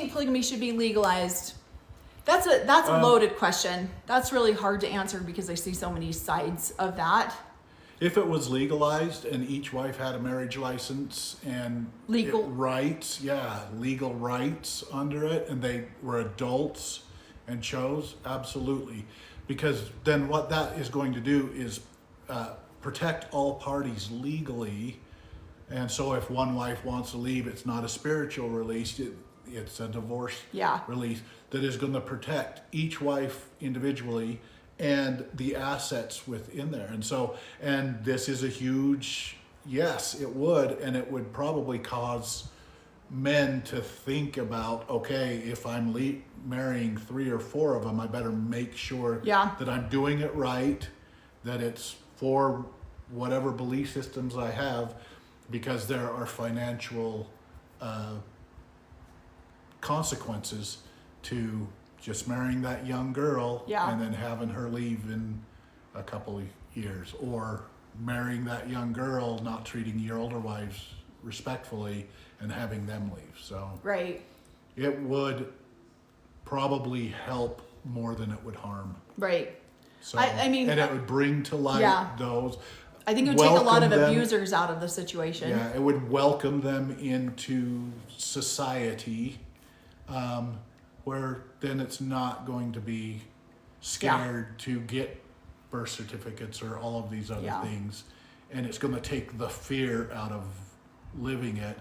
think polygamy should be legalized? That's a loaded question. That's really hard to answer because I see so many sides of that. If it was legalized and each wife had a marriage license and Legal rights, legal rights under it, and they were adults and chose, absolutely. Because then what that is going to do is protect all parties legally. And so if one wife wants to leave, it's not a spiritual release, it's a divorce release that is going to protect each wife individually and the assets within there. And this is a huge, yes, it would, and it would probably cause men to think about, okay, if I'm marrying 3 or 4 of them, I better make sure that I'm doing it right, that it's for whatever belief systems I have, because there are financial consequences to just marrying that young girl and then having her leave in a couple of years, or marrying that young girl, not treating your older wives respectfully and having them leave. So it would probably help more than it would harm. Right. So, I mean, and it would bring to light those. I think it would take a lot of abusers out of the situation. Yeah, it would welcome them into society, where then it's not going to be scared to get birth certificates or all of these other things. And it's going to take the fear out of living it,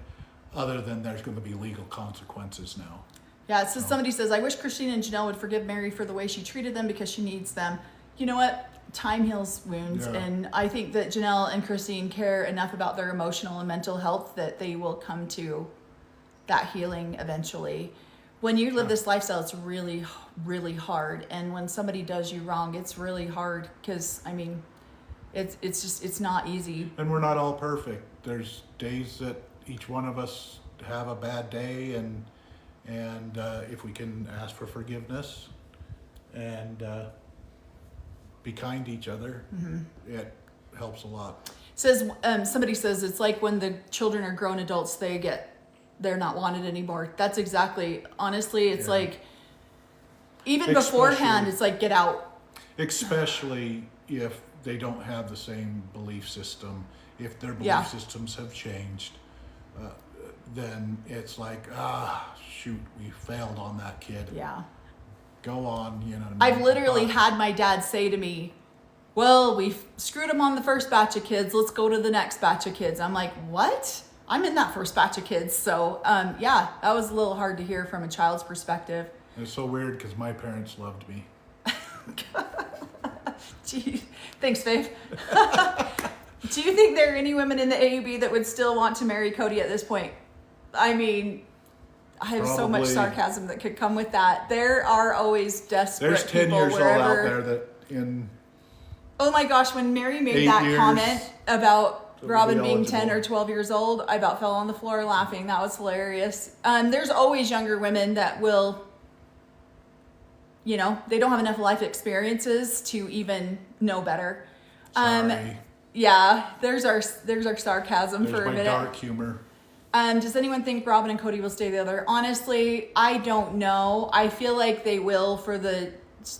other than there's going to be legal consequences now. Yeah, so somebody says, I wish Christine and Janelle would forgive Mary for the way she treated them because she needs them. You know what? Time heals wounds. And I think that Janelle and Christine care enough about their emotional and mental health that they will come to that healing eventually. When you live this lifestyle, it's really, really hard. And when somebody does you wrong, it's really hard because, I mean, it's not easy. And we're not all perfect. There's days that each one of us have a bad day, and if we can ask for forgiveness and be kind to each other, it helps a lot. Says somebody says it's like when the children are grown adults, they're not wanted anymore. That's exactly, honestly, it's like, even beforehand, it's like, get out. Especially if they don't have the same belief system, if their belief systems have changed, then it's like, shoot, we failed on that kid. Yeah. Go on, you know. I've literally had my dad say to me, well, we screwed him on the first batch of kids. Let's go to the next batch of kids. I'm like, what? I'm in that first batch of kids. So, that was a little hard to hear from a child's perspective. It's so weird because my parents loved me. Gee, thanks, Faith. Do you think there are any women in the AUB that would still want to marry Cody at this point? I mean, I have so much sarcasm that could come with that. There are always desperate There's 10 people years wherever. old out there that in... Oh my gosh, when Mary made that comment about Robin being 10 or 12 years old, I about fell on the floor laughing. That was hilarious. There's always younger women that will, they don't have enough life experiences to even know better. Sorry. Yeah, there's our sarcasm for a minute. Dark humor. Does anyone think Robin and Cody will stay together? Honestly, I don't know. I feel like they will for the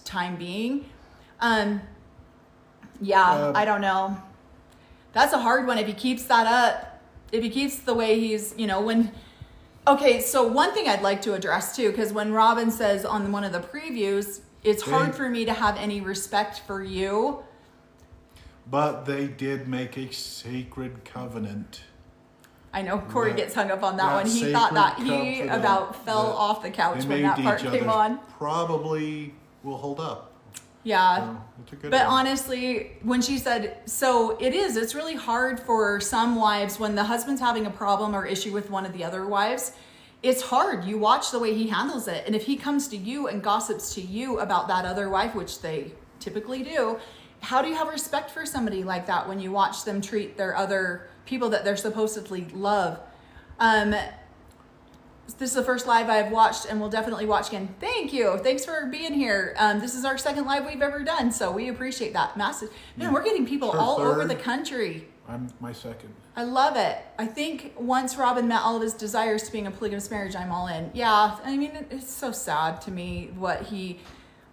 time being. I don't know. That's a hard one if he keeps that up. If he keeps the way he's, Okay, so one thing I'd like to address too, because when Robin says on one of the previews, it's hard for me to have any respect for you. But they did make a sacred covenant. I know Cory gets hung up on that one. He thought that he about fell off the couch when that part came on. Probably will hold up. Yeah. So but one. Honestly, when she said, it's really hard for some wives when the husband's having a problem or issue with one of the other wives. It's hard. You watch the way he handles it. And if he comes to you and gossips to you about that other wife, which they typically do, how do you have respect for somebody like that when you watch them treat their other people that they're supposedly love? This is the first live I've watched and we'll definitely watch again. Thank you. Thanks for being here. This is our second live we've ever done, so we appreciate that. Massive. Man, we're getting people all over the country. I'm my second. I love it. I think once Robin met all of his desires to being a polygamous marriage, I'm all in. Yeah, I mean, it's so sad to me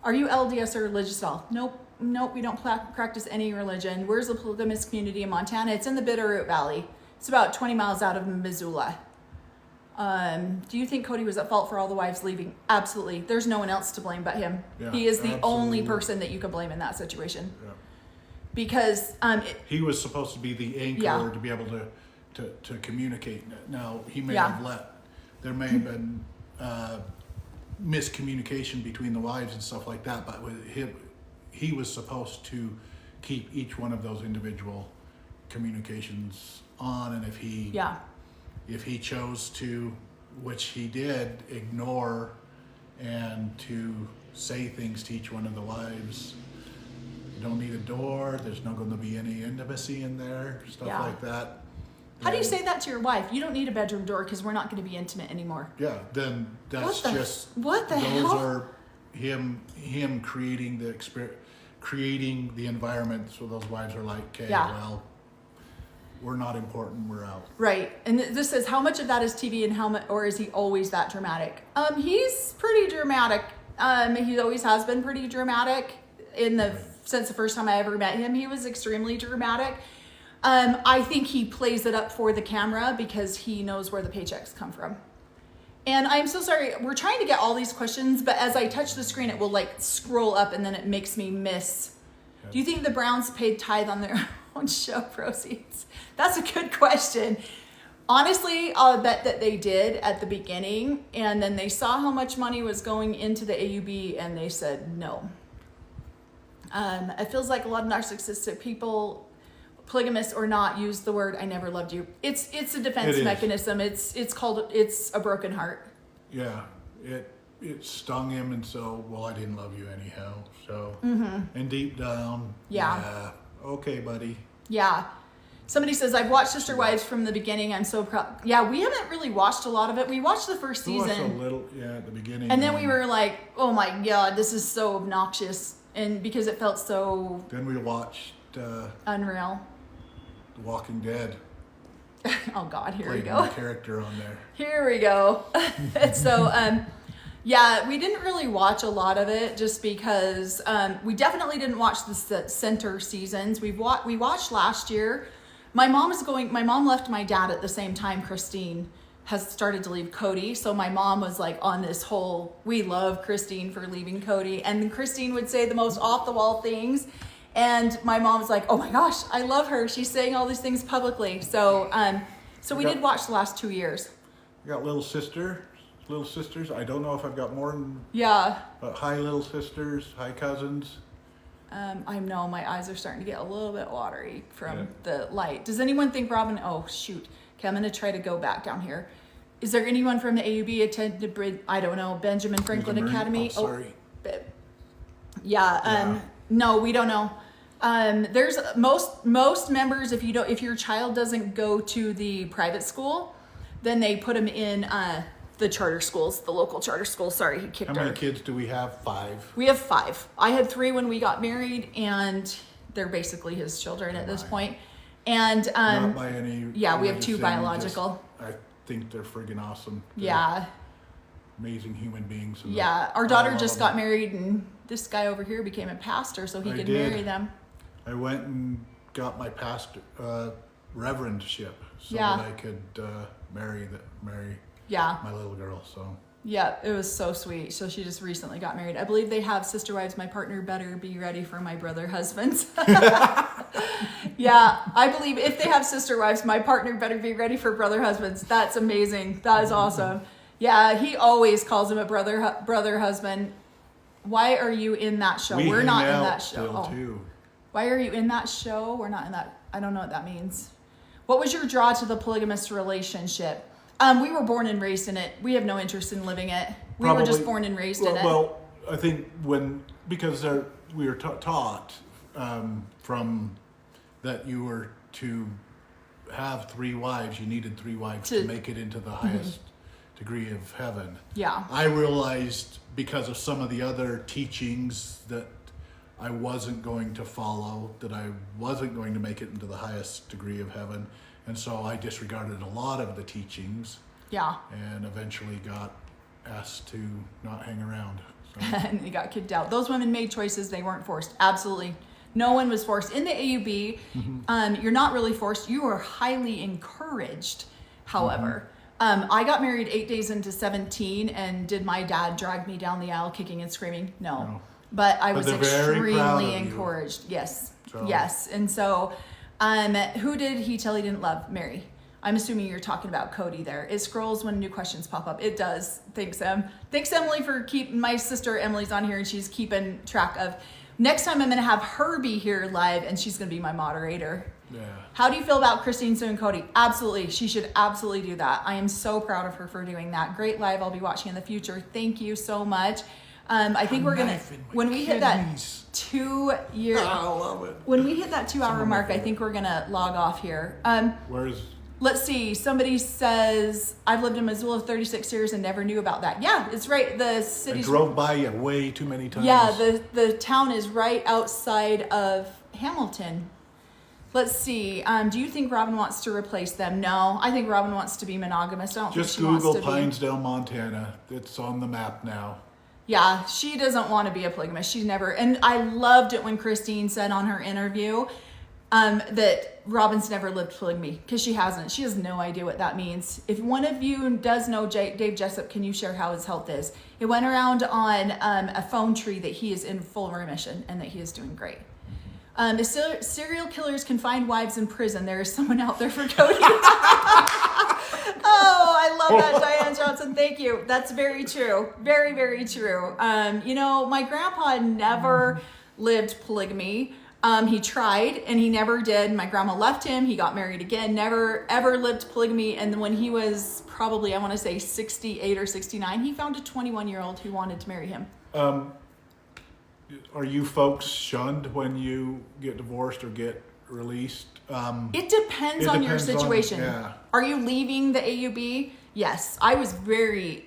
are you LDS or religious at all? Nope, we don't practice any religion. Where's the polygamous community in Montana? It's in the Bitterroot Valley. It's about 20 miles out of Missoula. Do you think Cody was at fault for all the wives leaving? Absolutely. There's no one else to blame but him. Yeah, he is the only absolutely. person that you could blame in that situation. Yeah. Because He was supposed to be the anchor Yeah. to be able to communicate. Now, he may Yeah. have there may have been miscommunication between the wives and stuff like that, but with him, he was supposed to keep each one of those individual communications on, and if he chose to, which he did, ignore and to say things to each one of the wives, you don't need a door, there's not going to be any intimacy in there, stuff Yeah. like that. how do you say that to your wife? You don't need a bedroom door because we're not going to be intimate anymore. Yeah, then that's What the those hell? are him creating creating the environment so those wives are like, okay, Yeah. well, we're not important, we're out. Right. And this says, how much of that is TV and how much, or is he always that dramatic? He's pretty dramatic. He always has been pretty dramatic since the first time I ever met him. He was extremely dramatic. I think he plays it up for the camera because he knows where the paychecks come from. And I'm so sorry, we're trying to get all these questions, but as I touch the screen, it will like scroll up and then it makes me miss. Do you think the Browns paid tithe on their own show proceeds? That's a good question. Honestly, I'll bet that they did at the beginning, and then they saw how much money was going into the AUB and they said no. It feels like a lot of narcissistic people, polygamous or not, use the word "I never loved you." It's a defense mechanism. It's a broken heart. Yeah, it stung him, and so, well, I didn't love you anyhow. So, and deep down, yeah, okay, buddy. Yeah. Somebody says, I've watched Sister Wives from the beginning. I'm so proud. Yeah, we haven't really watched a lot of it. We watched the first season. We watched a little, at the beginning. And then we were like, oh my God, this is so obnoxious. And because it felt so... Then we watched... unreal. The Walking Dead. Oh God, here we Played go. my character on there. Here we go. So, yeah, we didn't really watch a lot of it just because we definitely didn't watch the center seasons. We watched last year. My mom left my dad at the same time Christine has started to leave Cody. So my mom was like on this whole, we love Christine for leaving Cody. And Christine would say the most off the wall things. And my mom was like, oh my gosh, I love her. She's saying all these things publicly. So, we did watch the last 2 years. I got little sisters. I don't know if I've got more than... Yeah. But hi, little sisters. Hi, cousins. I know my eyes are starting to get a little bit watery from the light. Does anyone think Robin... Oh, shoot. Okay, I'm going to try to go back down here. Is there anyone from the AUB attended, I don't know, Benjamin Franklin Academy? Oh, sorry. No, we don't know. There's most members, if your child doesn't go to the private school, then they put them in the charter schools, the local charter schools. Sorry, he kicked How many kids do we have? 5. We have 5. I had 3 when we got married, and they're basically his children at this point. And not by any... yeah, we have 2 biological. I think they're friggin' awesome. They're yeah. Amazing human beings. Yeah, our daughter just got married, and this guy over here became a pastor so he could marry them. I went and got my pastor reverendship so Yeah. that I could marry Yeah. my little girl. So Yeah, it was so sweet. So she just recently got married. I believe they have Sister Wives. My partner better be ready for my brother husbands. Yeah, I believe if they have Sister Wives, my partner better be ready for brother husbands. That's amazing. That is awesome. Yeah, he always calls him a brother husband. Why are you in that show? We're not in that show. Too. Why are you in that show? We're not in that. I don't know what that means. What was your draw to the polygamous relationship? We were born and raised in it. We have no interest in living it. We were just born and raised in it. Well, I think because we were taught from that you were to have 3 wives, you needed 3 wives to make it into the highest degree of heaven. Yeah. I realized because of some of the other teachings that I wasn't going to follow, that I wasn't going to make it into the highest degree of heaven. And so I disregarded a lot of the teachings. Yeah. And eventually got asked to not hang around. So. And they got kicked out. Those women made choices. They weren't forced. Absolutely. No one was forced. In the AUB, you're not really forced. You are highly encouraged, however. I got married 8 days into 17, and did my dad drag me down the aisle kicking and screaming? No. But I was extremely encouraged. Yes. So. Yes. And so, who did he tell he didn't love? Mary. I'm assuming you're talking about Cody there. It scrolls when new questions pop up. It does. Thanks, Em. Thanks, Emily, for keeping, my sister Emily's on here and she's keeping track of. Next time I'm going to have her be here live and she's going to be my moderator. Yeah. How do you feel about Christine, Sue, and Cody? Absolutely. She should absolutely do that. I am so proud of her for doing that. Great live. I'll be watching in the future. Thank you so much. I think we're going to, when we hit that 2 year, I love it. When we hit that 2 hour mark, I think we're going to log off here. Let's see. Somebody says, I've lived in Missoula 36 years and never knew about that. Yeah, it's right. The city. I drove by you way too many times. Yeah, the town is right outside of Hamilton. Let's see. Do you think Robin wants to replace them? No, I think Robin wants to be monogamous. I don't Just think she Google wants to Pinesdale, Montana. It's on the map now. Yeah, she doesn't want to be a polygamist. She's never. And I loved it when Christine said on her interview that Robin's never lived polygamy, because she hasn't. She has no idea what that means. If one of you does know Dave Jessup, can you share how his health is? It went around on a phone tree that he is in full remission and that he is doing great. The serial killers can find wives in prison. There is someone out there for Cody. Oh, I love that, Diane Johnson. Thank you. That's very true. Very, very true. My grandpa never lived polygamy. He tried and he never did. My grandma left him. He got married again. Never, ever lived polygamy. And when he was probably, I want to say 68 or 69, he found a 21-year-old who wanted to marry him. Are you folks shunned when you get divorced or get released? It depends on your situation. Are you leaving the AUB? Yes, I was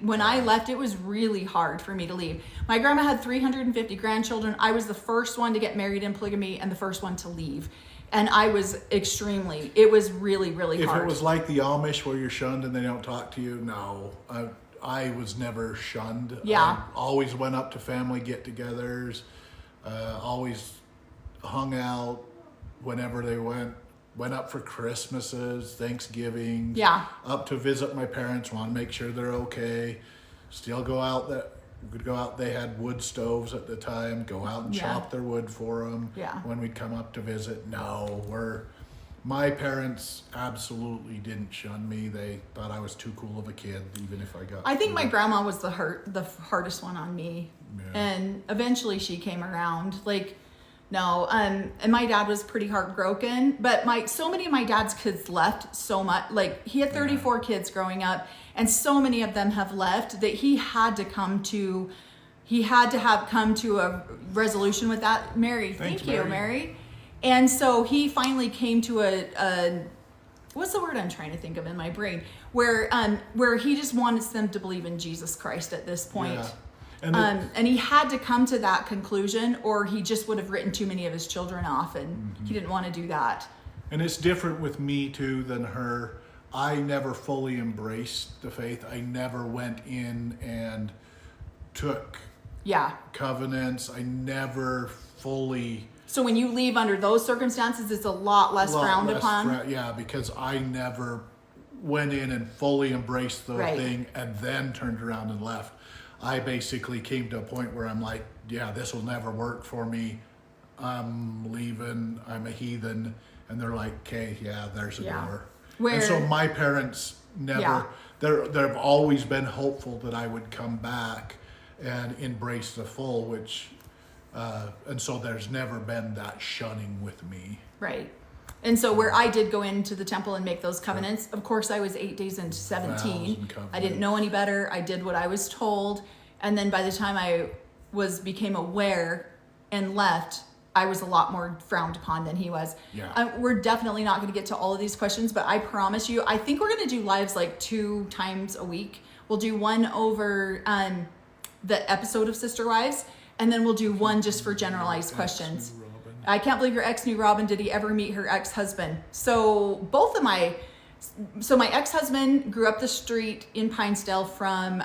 when I left, it was really hard for me to leave. My grandma had 350 grandchildren. I was the first one to get married in polygamy and the first one to leave. And I was it was really, really hard. If it was like the Amish where you're shunned and they don't talk to you, no. I was never shunned. Yeah. I always went up to family get-togethers, always hung out whenever they went up for Christmases, Thanksgiving. Yeah. Up to visit my parents, want to make sure they're okay. Still go out they had wood stoves at the time, go out and chop their wood for them. Yeah. When we'd come up to visit. No, my parents absolutely didn't shun me. They thought I was too cool of a kid, even if I got. I think my grandma was the hardest one on me, and eventually she came around. No, and my dad was pretty heartbroken. But so many of my dad's kids left so much. He had 34 kids growing up, and so many of them have left that he had to come to a resolution with that. Mary, thank you, Mary. And so he finally came to a what's the word I'm trying to think of in my brain, where he just wants them to believe in Jesus Christ at this point. Yeah. And he had to come to that conclusion, or he just would have written too many of his children off, and he didn't want to do that. And it's different with me too than her. I never fully embraced the faith. I never went in and took covenants. I never fully. So when you leave under those circumstances, it's a lot less frowned upon. Because I never went in and fully embraced the thing and then turned around and left. I basically came to a point where I'm like, this will never work for me. I'm leaving. I'm a heathen. And they're like, okay, there's a door. And so my parents never, they've always been hopeful that I would come back and embrace the full, and so there's never been that shunning with me. Right. And so where I did go into the temple and make those covenants, of course I was 8 days into 17. I didn't know any better. I did what I was told. And then by the time I became aware and left, I was a lot more frowned upon than he was. Yeah. We're definitely not going to get to all of these questions, but I promise you, I think we're going to do lives 2 times a week. We'll do one over the episode of Sister Wives, And then we'll do one just for generalized questions. I can't believe your ex knew Robin. Did he ever meet her ex-husband? So my ex-husband grew up the street in Pinesdale from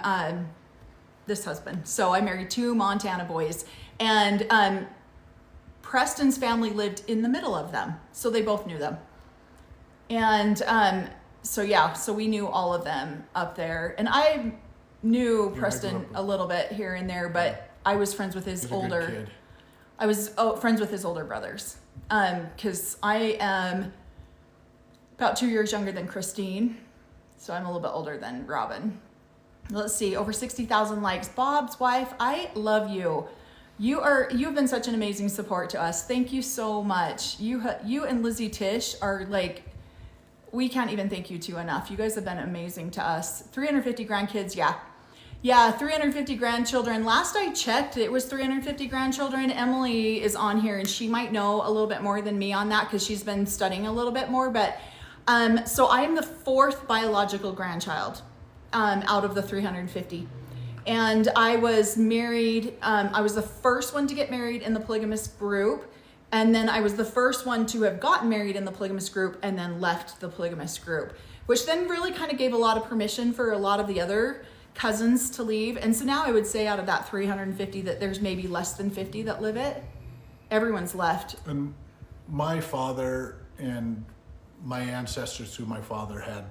this husband. So I married 2 Montana boys. And Preston's family lived in the middle of them. So they both knew them. And so we knew all of them up there. And I knew Preston a little bit here and there, but I was friends with his older. I was friends with his older brothers. Because I am about 2 years younger than Christine. So I'm a little bit older than Robin. Let's see, over 60,000 likes. Bob's wife, I love you. You've been such an amazing support to us. Thank you so much. You and Lizzie Tish are like, we can't even thank you two enough. You guys have been amazing to us. 350 grandkids, yeah, 350 grandchildren. Last I checked, it was 350 grandchildren. Emily is on here and she might know a little bit more than me on that because she's been studying a little bit more. But so I am the 4th biological grandchild out of the 350. And I was married, I was the first one to get married in the polygamous group. And then I was the first one to have gotten married in the polygamous group and then left the polygamous group, which then really kind of gave a lot of permission for a lot of the other cousins to leave. And so now I would say out of that 350 that there's maybe less than 50 that live it. Everyone's left. And my father and my ancestors who my father had,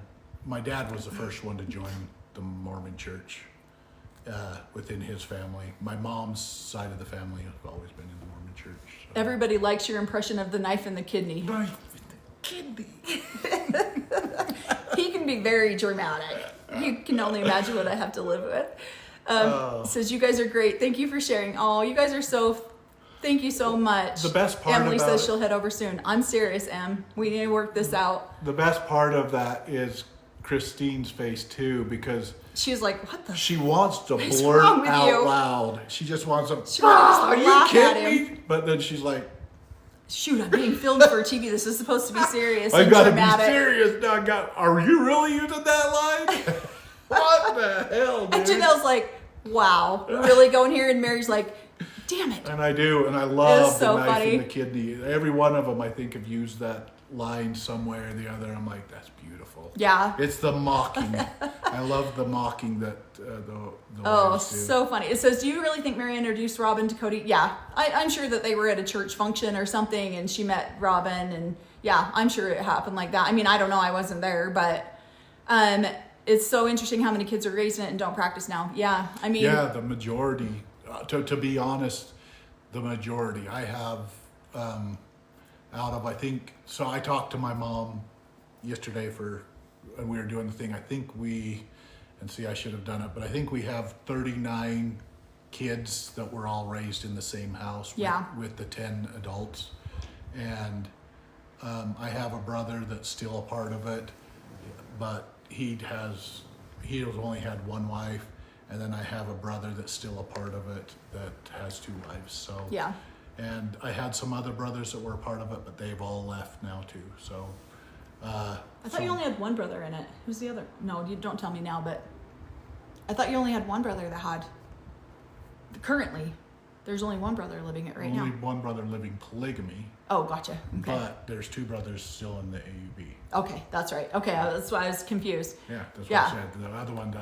my dad was the first one to join the Mormon church within his family. My mom's side of the family has always been in the Mormon church. So. Everybody likes your impression of the knife in the kidney. Knife in the kidney. He can be very dramatic. You can only imagine what I have to live with. Says, you guys are great. Thank you for sharing. Oh, you guys are thank you so much. The best part Emily about says she'll head over soon. I'm serious, Em. We need to work this out. The best part of that is Christine's face too, because she was like, what the? She wants to blurt out loud. She just wants to, are you kidding me? But then she's like, shoot, I'm being filmed for TV. This is supposed to be serious and I gotta dramatic. be serious now. Are you really using that line? What the hell, dude? And Janelle's like, wow, we're really going here? And Mary's like, damn it. And I do, and I love so the knife funny. in the kidney. Every one of them, I think, have used that line somewhere or the other. I'm like, that's beautiful. Yeah. It's the mocking. I love the mocking that the wives do. So funny. It says, do you really think Mary introduced Robin to Cody? Yeah. I'm sure that they were at a church function or something and she met Robin, and yeah, I'm sure it happened like that. I mean, I don't know. I wasn't there, but it's so interesting how many kids are raised in it and don't practice now. Yeah. I mean. Yeah, the majority. To be honest, the majority. I have out of, I think, so I talked to my mom yesterday and we were doing the thing. I think I should have done it, but I think we have 39 kids that were all raised in the same house with the 10 adults. And I have a brother that's still a part of it, but he has only had one wife. And then I have a brother that's still a part of it that has 2 wives. So yeah. And I had some other brothers that were a part of it, but they've all left now too. So I thought you only had one brother in it. Who's the other? No, you don't tell me now, but I thought you only had one brother that had. Currently, there's only one brother living it right now. Only one brother living polygamy. Oh, gotcha. Okay. But there's 2 brothers still in the AUB. Okay, that's right. Okay, that's why I was confused. Yeah, that's what I said. The other one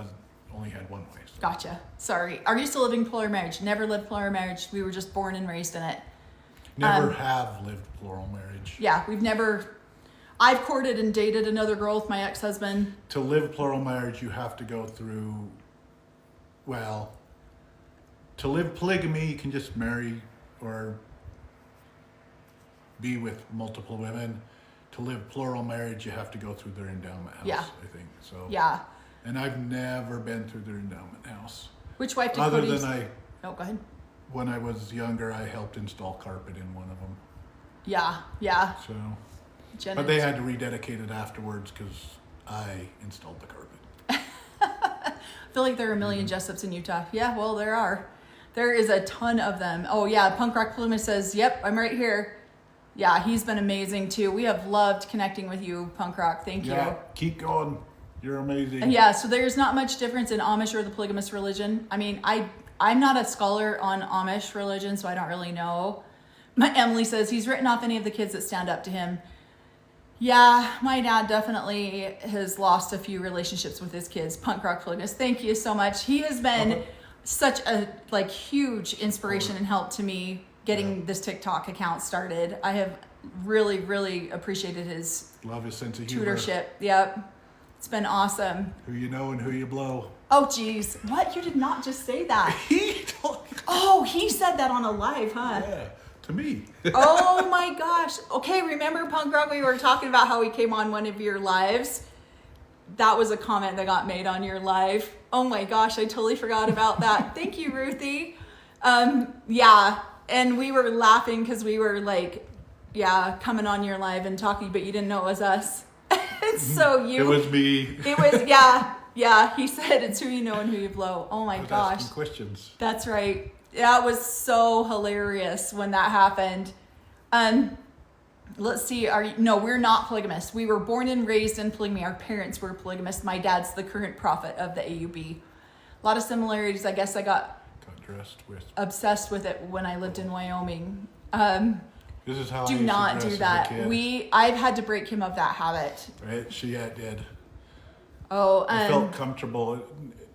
only had one wife. So. Gotcha. Sorry. Are you still living plural marriage? Never lived plural marriage. We were just born and raised in it. Never have lived plural marriage. Yeah, I've courted and dated another girl with my ex-husband. To live plural marriage, you have to go through, to live polygamy, you can just marry or be with multiple women. To live plural marriage, you have to go through their endowment house, I think. So. Yeah. And I've never been through their endowment house. Which wife did Other Cody's? than Oh, go ahead. when I was younger, I helped install carpet in one of them. Yeah. So, Jenna. but they had to rededicate it afterwards because I installed the carpet. I feel like there are a million Jessups in Utah. Yeah, well, there are. There is a ton of them. Oh, yeah, Punk Rock Pluma says, yep, I'm right here. Yeah, he's been amazing, too. We have loved connecting with you, Punk Rock. Thank you. Yeah, keep going. You're amazing. And yeah, so there's not much difference in Amish or the polygamous religion. I mean, I'm not a scholar on Amish religion, so I don't really know. Emily says he's written off any of the kids that stand up to him. Yeah, my dad definitely has lost a few relationships with his kids. Punk rock polygamist. Thank you so much. He has been such a huge inspiration and help to me getting this TikTok account started. I have really, really appreciated his love his sense of humor. Tutorship. Yep. It's been awesome. Who you know and who you blow. Oh, geez. What? You did not just say that. Oh, he said that on a live, huh? Yeah, to me. Oh my gosh. Okay, remember Punk Rock? We were talking about how he came on one of your lives. That was a comment that got made on your live. Oh my gosh, I totally forgot about that. Thank you, Ruthie. Yeah, and we were laughing because we were like, yeah, coming on your live and talking, but you didn't know it was us. So It was me. It was, yeah. Yeah, he said it's who you know and who you blow. Oh my gosh. Asking questions. That's right. That was so hilarious when that happened. Let's see. We're not polygamists. We were born and raised in polygamy. Our parents were polygamists. My dad's the current prophet of the AUB. A lot of similarities. I guess I got dressed with. Obsessed with it when I lived in Wyoming. This is how do I used not to dress do that. as a kid. I've had to break him of that habit. Right? She did. Oh, I felt comfortable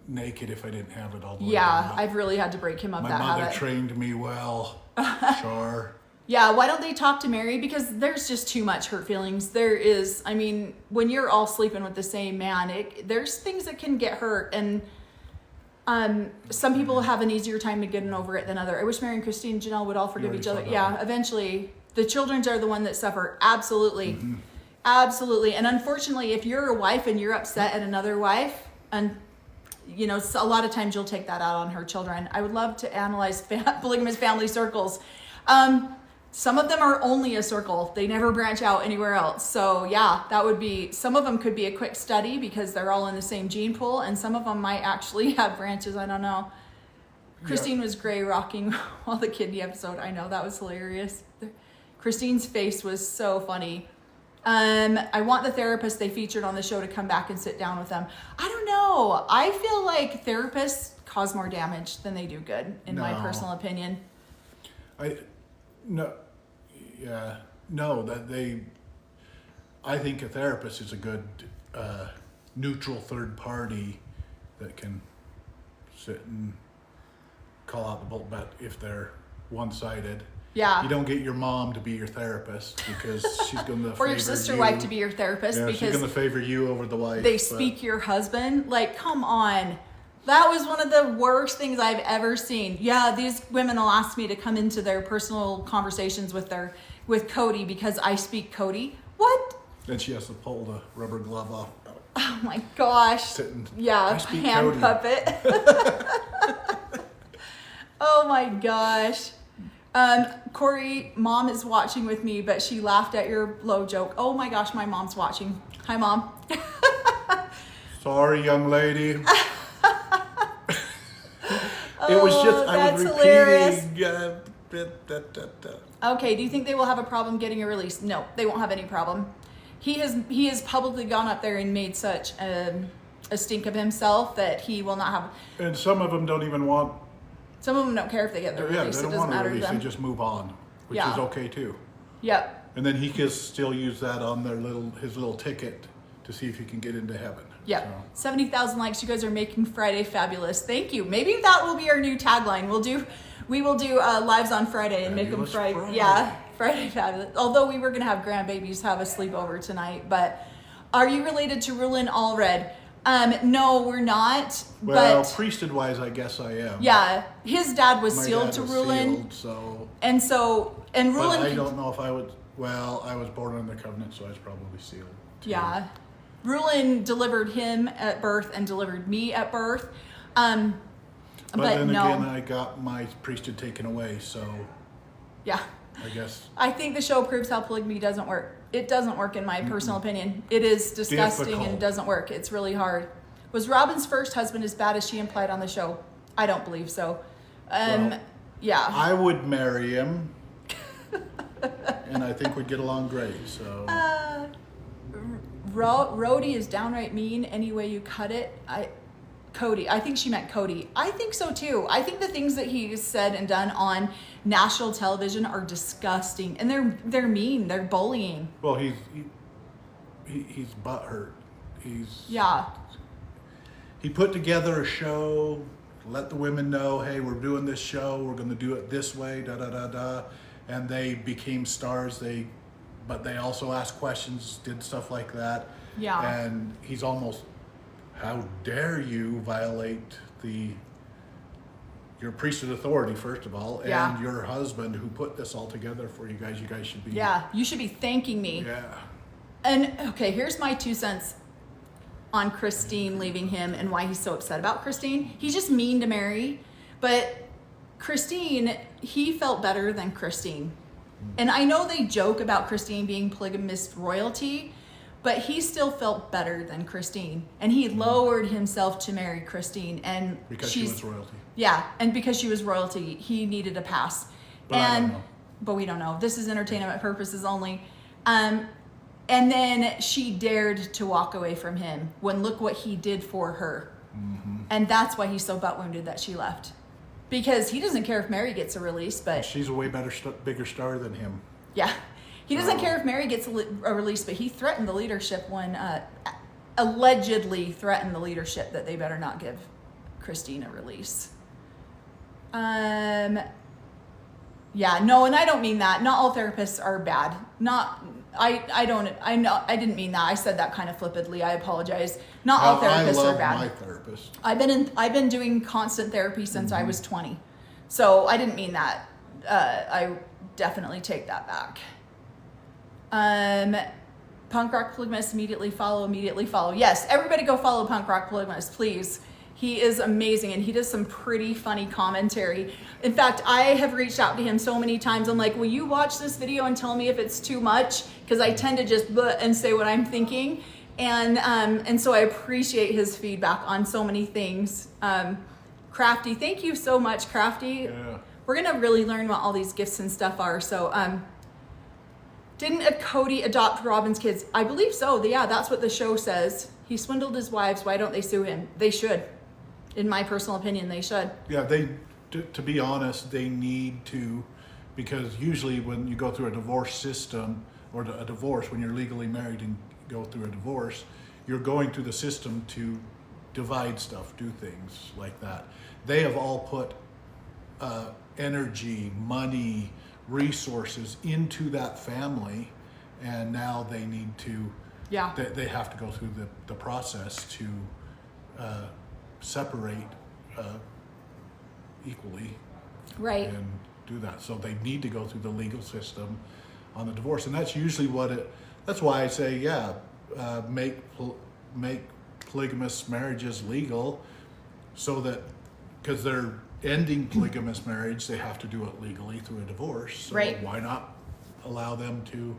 naked if I didn't have it all the way yeah, around. I've really had to break him of My that habit. mother trained me well. Sure. Yeah, why don't they talk to Mary? Because there's just too much hurt feelings. There is, I mean, when you're all sleeping with the same man, there's things that can get hurt. And some people have an easier time to getting over it than others. I wish Mary and Christine and Janelle would all forgive each other. Yeah, eventually. The children are the one that suffer. Absolutely. Mm-hmm. Absolutely. And unfortunately, if you're a wife and you're upset at another wife, and a lot of times you'll take that out on her children. I would love to analyze polygamous family circles. Some of them are only a circle. They never branch out anywhere else. So yeah, some of them could be a quick study because they're all in the same gene pool, and some of them might actually have branches. I don't know. Christine was gray rocking while the kidney episode. I know, that was hilarious. Christine's face was so funny. I want the therapist they featured on the show to come back and sit down with them. I don't know. I feel like therapists cause more damage than they do good, in my personal opinion. I think a therapist is a good neutral third party that can sit and call out the bull, but if they're one-sided. Yeah. You don't get your mom to be your therapist because she's going to or your sister wife to be your therapist because she's going to favor you over the wife. They speak your husband. Like, come on. That was one of the worst things I've ever seen. Yeah, these women will ask me to come into their personal conversations with Cody because I speak Cody. What? Then she has to pull the rubber glove off. Oh my gosh. Hand Cody. Puppet. Oh my gosh. Cory, mom is watching with me, but she laughed at your blow joke. Oh my gosh, my mom's watching. Hi, mom. Sorry, young lady. It was just, I was repeating. Okay, do you think they will have a problem getting a release? No, they won't have any problem. He has publicly gone up there and made such a stink of himself that he will not have. And some of them don't even want. Some of them don't care if they get the release. They don't it doesn't want a matter release. to them. They just move on, which is okay too. Yep. And then he can still use that on his little ticket to see if he can get into heaven. Yep. So. 70,000 likes. You guys are making Friday fabulous. Thank you. Maybe that will be our new tagline. We will do lives on Friday and make them Friday. Yeah, Friday fabulous. Although we were gonna have grandbabies have a sleepover tonight, but are you related to Rulin Allred? No, we're not. Well, but priesthood-wise, I guess I am. Yeah, his dad was sealed to Rulin. And Rulin. But I don't know if I would. Well, I was born under the covenant, so I was probably sealed. Too. Yeah, Rulin delivered him at birth and delivered me at birth. But then no. again, I got my priesthood taken away, so. Yeah. I guess. I think the show proves how polygamy doesn't work. It doesn't work in my personal opinion. It is disgusting and doesn't work. It's really hard. Was Robin's first husband as bad as she implied on the show? I don't believe so. Yeah. I would marry him. And I think we'd get along great, so. Rhodey is downright mean any way you cut it. Cody. I think she meant Cody. I think so too. I think the things that he's said and done on national television are disgusting, and they're mean. They're bullying. Well, he's butthurt. Yeah. He put together a show, let the women know, hey, we're doing this show, we're going to do it this way, da da da da, and they became stars. But they also asked questions, did stuff like that. Yeah. And he's almost, how dare you violate your priesthood authority, first of all, and your husband who put this all together for you guys. You guys should be. Yeah, you should be thanking me. Yeah. And okay, here's my 2 cents on Christine leaving him and why he's so upset about Christine. He's just mean to Mary, but Christine, he felt better than Christine. And I know they joke about Christine being polygamist royalty, but he still felt better than Christine. And he lowered himself to marry Christine. And because she was royalty. Yeah, and because she was royalty, he needed a pass. But I don't know. But we don't know. This is entertainment purposes only. And then she dared to walk away from him when look what he did for her. Mm-hmm. And that's why he's so butt wounded that she left. Because he doesn't care if Mary gets a release, but... She's a way bigger star than him. Yeah. He doesn't care if Mary gets a release, but he threatened the leadership when... allegedly threatened the leadership that they better not give Christine a release. Yeah, no, and I don't mean that. Not all therapists are bad. I didn't mean that. I said that kind of flippantly. I apologize. Not all therapists are bad. I love my therapist. I've been doing constant therapy since I was 20. So I didn't mean that. I definitely take that back. Punk Rock Polygamist, immediately follow. Yes, everybody go follow Punk Rock Polygamist, please. He is amazing, and he does some pretty funny commentary. In fact, I have reached out to him so many times. I'm like, will you watch this video and tell me if it's too much? Because I tend to just bleh and say what I'm thinking. And so I appreciate his feedback on so many things. Crafty, thank you so much, Crafty. Yeah. We're going to really learn what all these gifts and stuff are. So didn't Cody adopt Robin's kids? I believe so. Yeah, that's what the show says. He swindled his wives. Why don't they sue him? They should. In my personal opinion, they should. Yeah, to be honest, they need to, because usually when you go through a divorce system, or a divorce, when you're legally married and go through a divorce, you're going through the system to divide stuff, do things like that. They have all put energy, money, resources into that family, and now they need to, they have to go through the process to separate equally, right, and do that. So they need to go through the legal system on the divorce, and that's usually that's why I say, make polygamous marriages legal, so that, because they're ending polygamous marriage, they have to do it legally through a divorce. So why not allow them to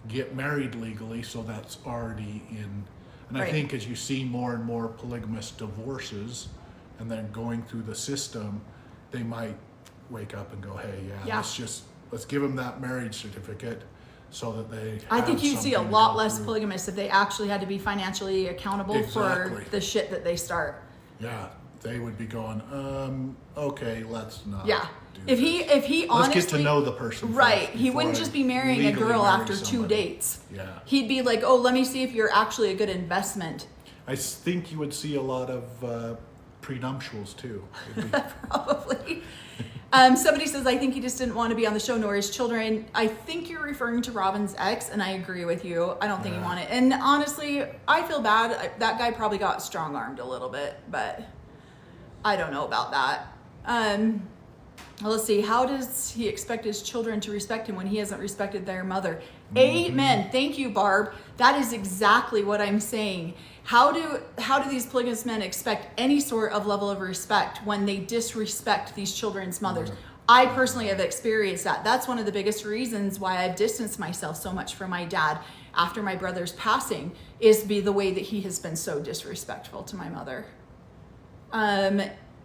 get married legally? So that's already in. And I think as you see more and more polygamous divorces, and then going through the system, they might wake up and go, hey, let's give them that marriage certificate, so that they I think you'd see a lot less polygamists if they actually had to be financially accountable for the shit that they start. Yeah, they would be going, okay, let's not. Yeah. If he honestly, let's get to know the person. Right. He wouldn't just be marrying a girl after 2 dates. Yeah. He'd be like, oh, let me see if you're actually a good investment. I think you would see a lot of prenuptials too. Probably. Somebody says, I think he just didn't want to be on the show, nor his children. I think you're referring to Robin's ex, and I agree with you. I don't think he wanted. And honestly, I feel bad. That guy probably got strong-armed a little bit, but I don't know about that. Let's see. How does he expect his children to respect him when he hasn't respected their mother? Mm-hmm. Amen. Thank you, Barb. That is exactly what I'm saying. How do these polygamous men expect any sort of level of respect when they disrespect these children's mothers? Mm-hmm. I personally have experienced that. That's one of the biggest reasons why I've distanced myself so much from my dad after my brother's passing, is the way that he has been so disrespectful to my mother.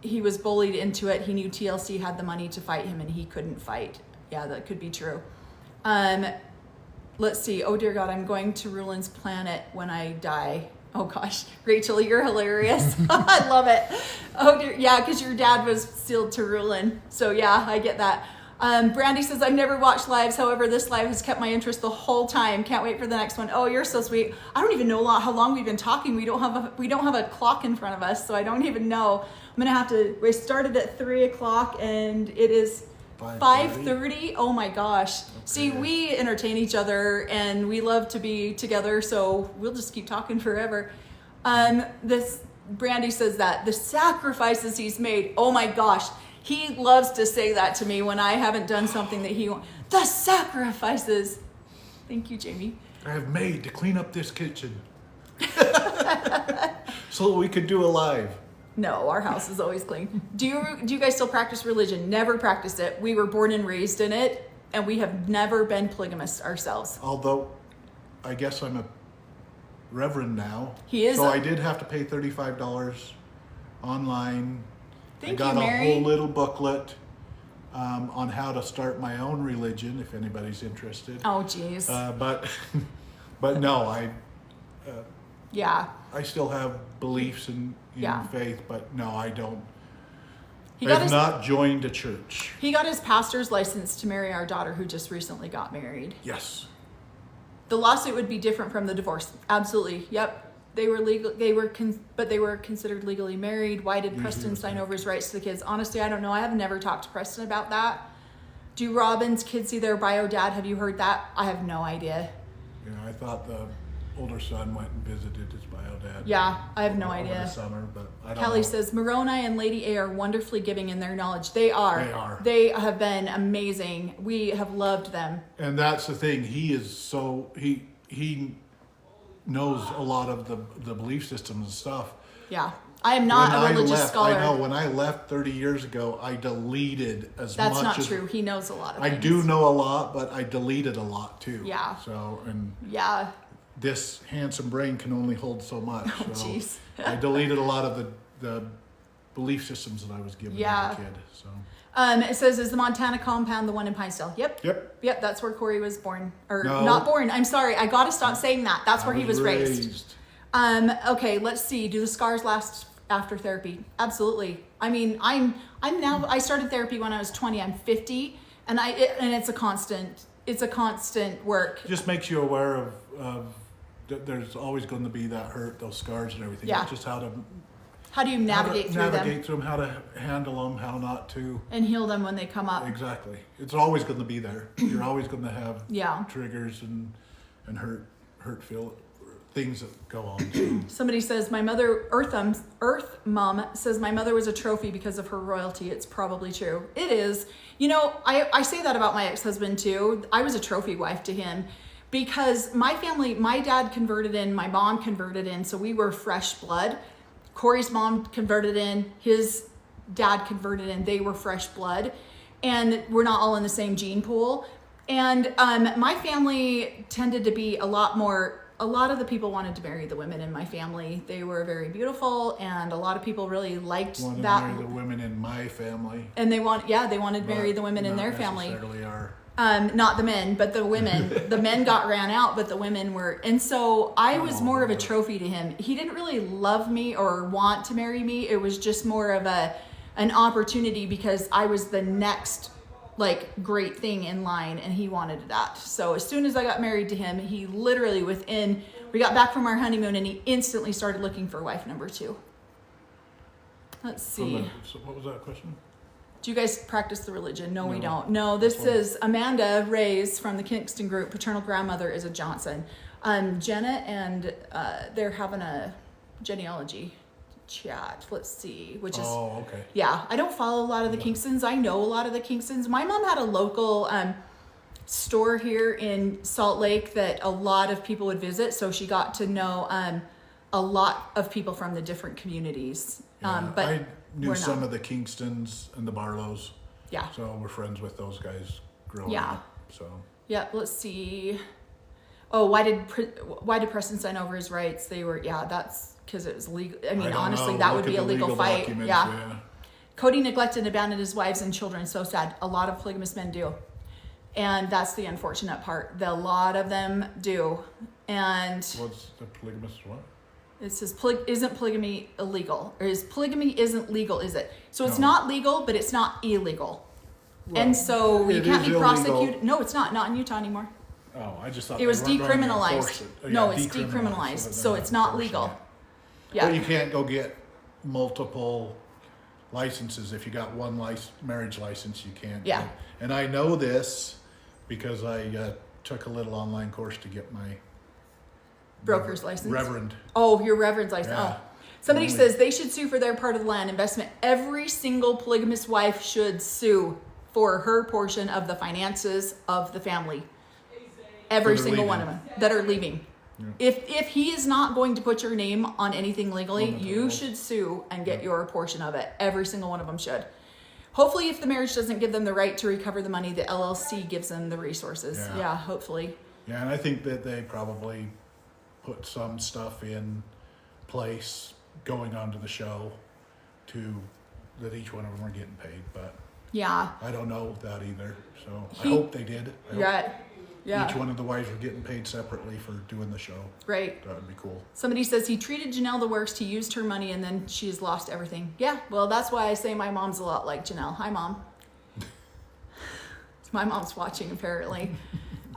He was bullied into it. He knew TLC had the money to fight him, and he couldn't fight. Yeah, that could be true. Let's see. Oh, dear God, I'm going to Rulin's planet when I die. Oh gosh, Rachel, you're hilarious. I love it. Oh dear, yeah, because your dad was sealed to ruling. So yeah, I get that. Brandy says, I've never watched lives. However, this live has kept my interest the whole time. Can't wait for the next one. Oh, you're so sweet. I don't even know how long we've been talking. We don't have a clock in front of us, so I don't even know. I'm gonna have to. We started at 3:00 and it is 5:30. Oh my gosh. Okay. See, we entertain each other and we love to be together, so we'll just keep talking forever. This Brandy says that the sacrifices he's made. Oh my gosh. He loves to say that to me when I haven't done something that he wants. The sacrifices. Thank you, Jamie. I have made to clean up this kitchen. So we could do a live. No, our house is always clean. Do you guys still practice religion? Never practiced it. We were born and raised in it, and we have never been polygamists ourselves. Although, I guess I'm a reverend now. He is. So I did have to pay $35 online. Thank I got you, a Mary. whole little booklet on how to start my own religion, if anybody's interested. Oh, geez. But no, Yeah. I still have beliefs in Yeah. faith, but no, I don't. He I got have not joined a church. He got his pastor's license to marry our daughter, who just recently got married. Yes. The lawsuit would be different from the divorce. Absolutely. Yep. They were legal. But they were considered legally married. Why did Preston sign over his rights to the kids? Honestly, I don't know. I have never talked to Preston about that. Do Robin's kids see their bio dad? Have you heard that? I have no idea. Yeah, I thought the older son went and visited his bio dad. Yeah, I have no over idea. the summer, but I don't Kelly know. says Moroni and Lady A are wonderfully giving in their knowledge. They are. They are. They have been amazing. We have loved them. And that's the thing. He is so he knows a lot of the belief systems and stuff. Yeah. I am not a religious scholar. I know when I left 30 years ago, I deleted as That's much not as true. He knows a lot of I things. do know a lot, but I deleted a lot too. Yeah. So and Yeah. this handsome brain can only hold so much. Oh, so jeez. I deleted a lot of the belief systems that I was given as a kid. So It says, is the Montana compound the one in Pinestyle? Yep. Yep. That's where Cory was born. Or No. not born. I'm sorry. I got to stop saying that. That's where he was raised. raised. Okay, let's see. Do the scars last after therapy? Absolutely. I mean, I'm now, I started therapy when I was 20. I'm 50 and it's a constant work. Just makes you aware of that there's always going to be that hurt, those scars and everything. Yeah. Just How do you navigate through them how to handle them, how not to. and heal them when they come up? Exactly. It's always going to be there. You're always going to have triggers and hurt feel things that go on. Somebody says, my mother, Earth Mom says, my mother was a trophy because of her royalty. It's probably true. It is. You know, I say that about my ex-husband too. I was a trophy wife to him because my family, my dad converted in, my mom converted in, so we were fresh blood. Cory's mom converted in, his dad converted in, they were fresh blood. And we're not all in the same gene pool. And my family tended to be a lot of the people wanted to marry the women in my family. They were very beautiful, and a lot of people really liked Wanted that. to marry the women in my family. And they wanted to marry the women in their family. Not the men, but the women. The men got ran out, but the women were. And so I was more of a trophy to him. He didn't really love me or want to marry me. It was just more of an opportunity because I was the next great thing in line, and he wanted that. So as soon as I got married to him, he literally we got back from our honeymoon and he instantly started looking for wife number 2. Let's see. So what was that question? Do you guys practice the religion? No, we don't. No, this is Amanda Ray's from the Kingston group. Paternal grandmother is a Johnson. Jenna and they're having a genealogy chat. Let's see, which is okay. Yeah, I don't follow a lot of the Kingstons. I know a lot of the Kingstons. My mom had a local store here in Salt Lake that a lot of people would visit, so she got to know a lot of people from the different communities. Yeah, But I knew some of the Kingstons and the Barlows. Yeah. So we're friends with those guys growing up. So. Yeah, let's see. Oh, why did Preston sign over his rights? That's because it was legal. I mean, honestly, that would be a legal fight. Yeah. Cody neglected and abandoned his wives and children. So sad. A lot of polygamous men do. And that's the unfortunate part. A lot of them do. And what's the polygamous what? It says, isn't polygamy illegal? Or is polygamy isn't legal, is it? So it's No. not legal, but it's not illegal. Well, And so you it can't is be illegal. prosecuted. No, it's not. Not in Utah anymore. Oh, I just thought It was they weren't going to enforce decriminalized. it. Oh, yeah, No, it's decriminalized. So it's not legal. But Yeah. you can't go get multiple licenses. If you got one marriage license, you can't. Yeah. get- And I know this because I took a little online course to get my Broker's license. Reverend. Oh, your reverend's license. Yeah. Oh. Somebody Only- says they should sue for their part of the land investment. Every single polygamous wife should sue for her portion of the finances of the family. Every That are single one leaving. of them that are leaving. Yeah. If he is not going to put your name on anything legally, On the you titles. should sue and get Yeah. your portion of it. Every single one of them should. Hopefully, if the marriage doesn't give them the right to recover the money, the LLC gives them the resources. Yeah. Yeah, hopefully. Yeah, and I think that they probably put some stuff in place going onto the show that each one of them are getting paid, but Yeah. I don't know that either. So I He- hope they did. I hope Yeah. Yeah. each one of the wives were getting paid separately for doing the show. Right. That would be cool. Somebody says he treated Janelle the worst. He used her money and then she's lost everything. Yeah, well, that's why I say my mom's a lot like Janelle. Hi, Mom. My mom's watching, apparently.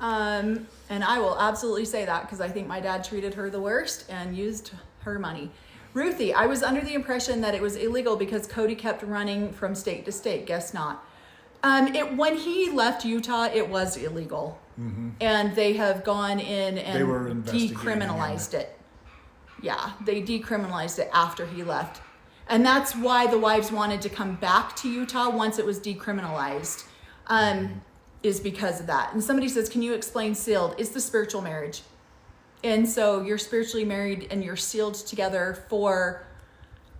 And I will absolutely say that because I think my dad treated her the worst and used her money. Ruthie, I was under the impression that it was illegal because Cody kept running from state to state. Guess not. When he left Utah, it was illegal. Mm-hmm. And they have gone in and They were investigating decriminalized it. Yeah, they decriminalized it after he left. And that's why the wives wanted to come back to Utah once it was decriminalized, is because of that. And somebody says, can you explain sealed? It's the spiritual marriage. And so you're spiritually married and you're sealed together for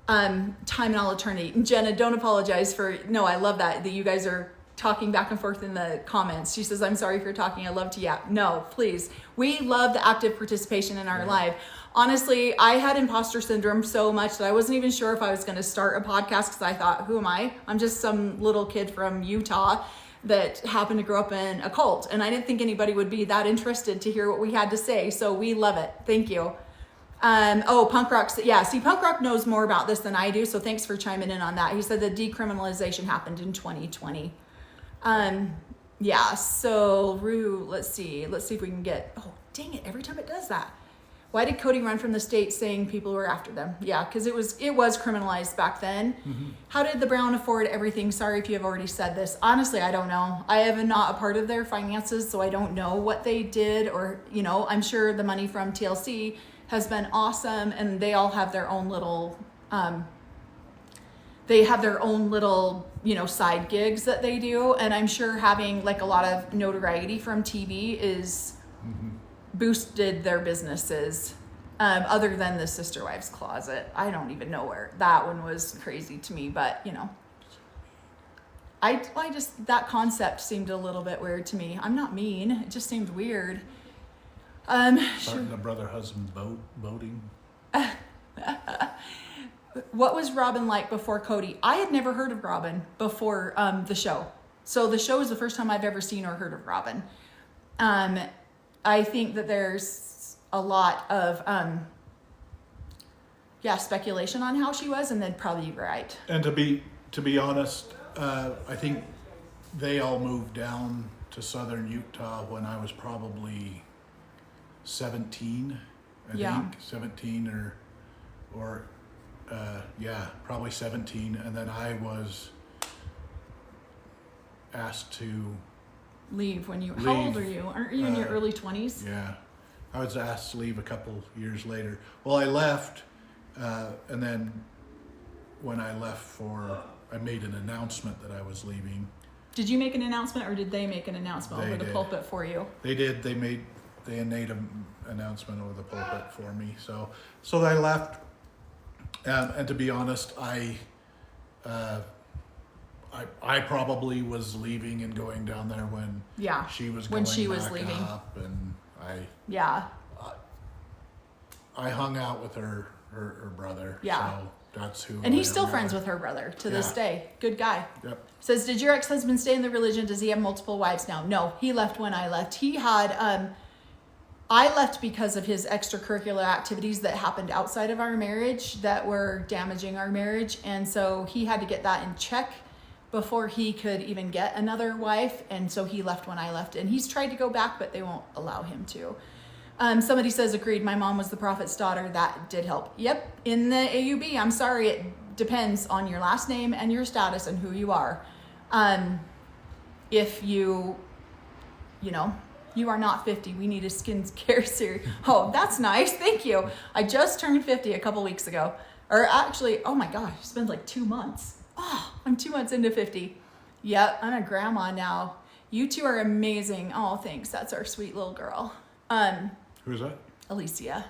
time and all eternity. And Jenna, don't apologize no, I love that you guys are talking back and forth in the comments. She says, I'm sorry for talking. I love to yap. No, please. We love the active participation in our life. Honestly, I had imposter syndrome so much that I wasn't even sure if I was going to start a podcast because I thought, who am I? I'm just some little kid from Utah that happened to grow up in a cult. And I didn't think anybody would be that interested to hear what we had to say. So we love it. Thank you. Punk rock. Yeah, see, punk rock knows more about this than I do. So thanks for chiming in on that. He said the decriminalization happened in 2020. Yeah, so Rue, let's see if we can get, oh, dang it. Every time it does that. Why did Cody run from the state saying people were after them? Yeah, because it was criminalized back then. Mm-hmm. How did the Brown afford everything? Sorry if you have already said this. Honestly, I don't know. I am not a part of their finances, so I don't know what they did or, I'm sure the money from TLC has been awesome and they all have their own little, side gigs that they do. And I'm sure having like a lot of notoriety from TV is boosted their businesses. Other than the Sister Wives Closet. I don't even know where that one was crazy to me, but I just, that concept seemed a little bit weird to me. I'm not mean. It just seemed weird. Starting the brother-husband voting. What was Robin like before Cody? I had never heard of Robin before the show. So the show is the first time I've ever seen or heard of Robin. I think that there's a lot of speculation on how she was, and they'd probably be right. And to be honest, I think they all moved down to southern Utah when I was probably 17. I think 17 or probably 17, and then I was asked to Leave when you. How old are you? Aren't you in your early 20s? Yeah, I was asked to leave a couple years later. Well, I left, and then when I left I made an announcement that I was leaving. Did you make an announcement, or did they make an announcement over the pulpit for you? They did. They made an announcement over the pulpit for me. So I left, and to be honest, I probably was leaving and going down there when she was going back leaving up, and I hung out with her brother. Yeah. So that's who. And he's still friends with her brother to this day. Good guy. Yep. Says, did your ex-husband stay in the religion? Does he have multiple wives now? No, he left when I left. He had I left because of his extracurricular activities that happened outside of our marriage that were damaging our marriage. And so he had to get that in check before he could even get another wife. And so he left when I left. And he's tried to go back, but they won't allow him to. Somebody says, agreed, my mom was the prophet's daughter. That did help. Yep, in the AUB, I'm sorry, it depends on your last name and your status and who you are. If you know, you are not 50, we need a skincare series. Oh, that's nice, thank you. I just turned 50 a couple weeks ago. Or actually, oh my gosh, it's been like 2 months. Oh, I'm 2 months into 50. Yep, I'm a grandma now. You two are amazing. Oh, thanks, that's our sweet little girl. Who's that? Alicia.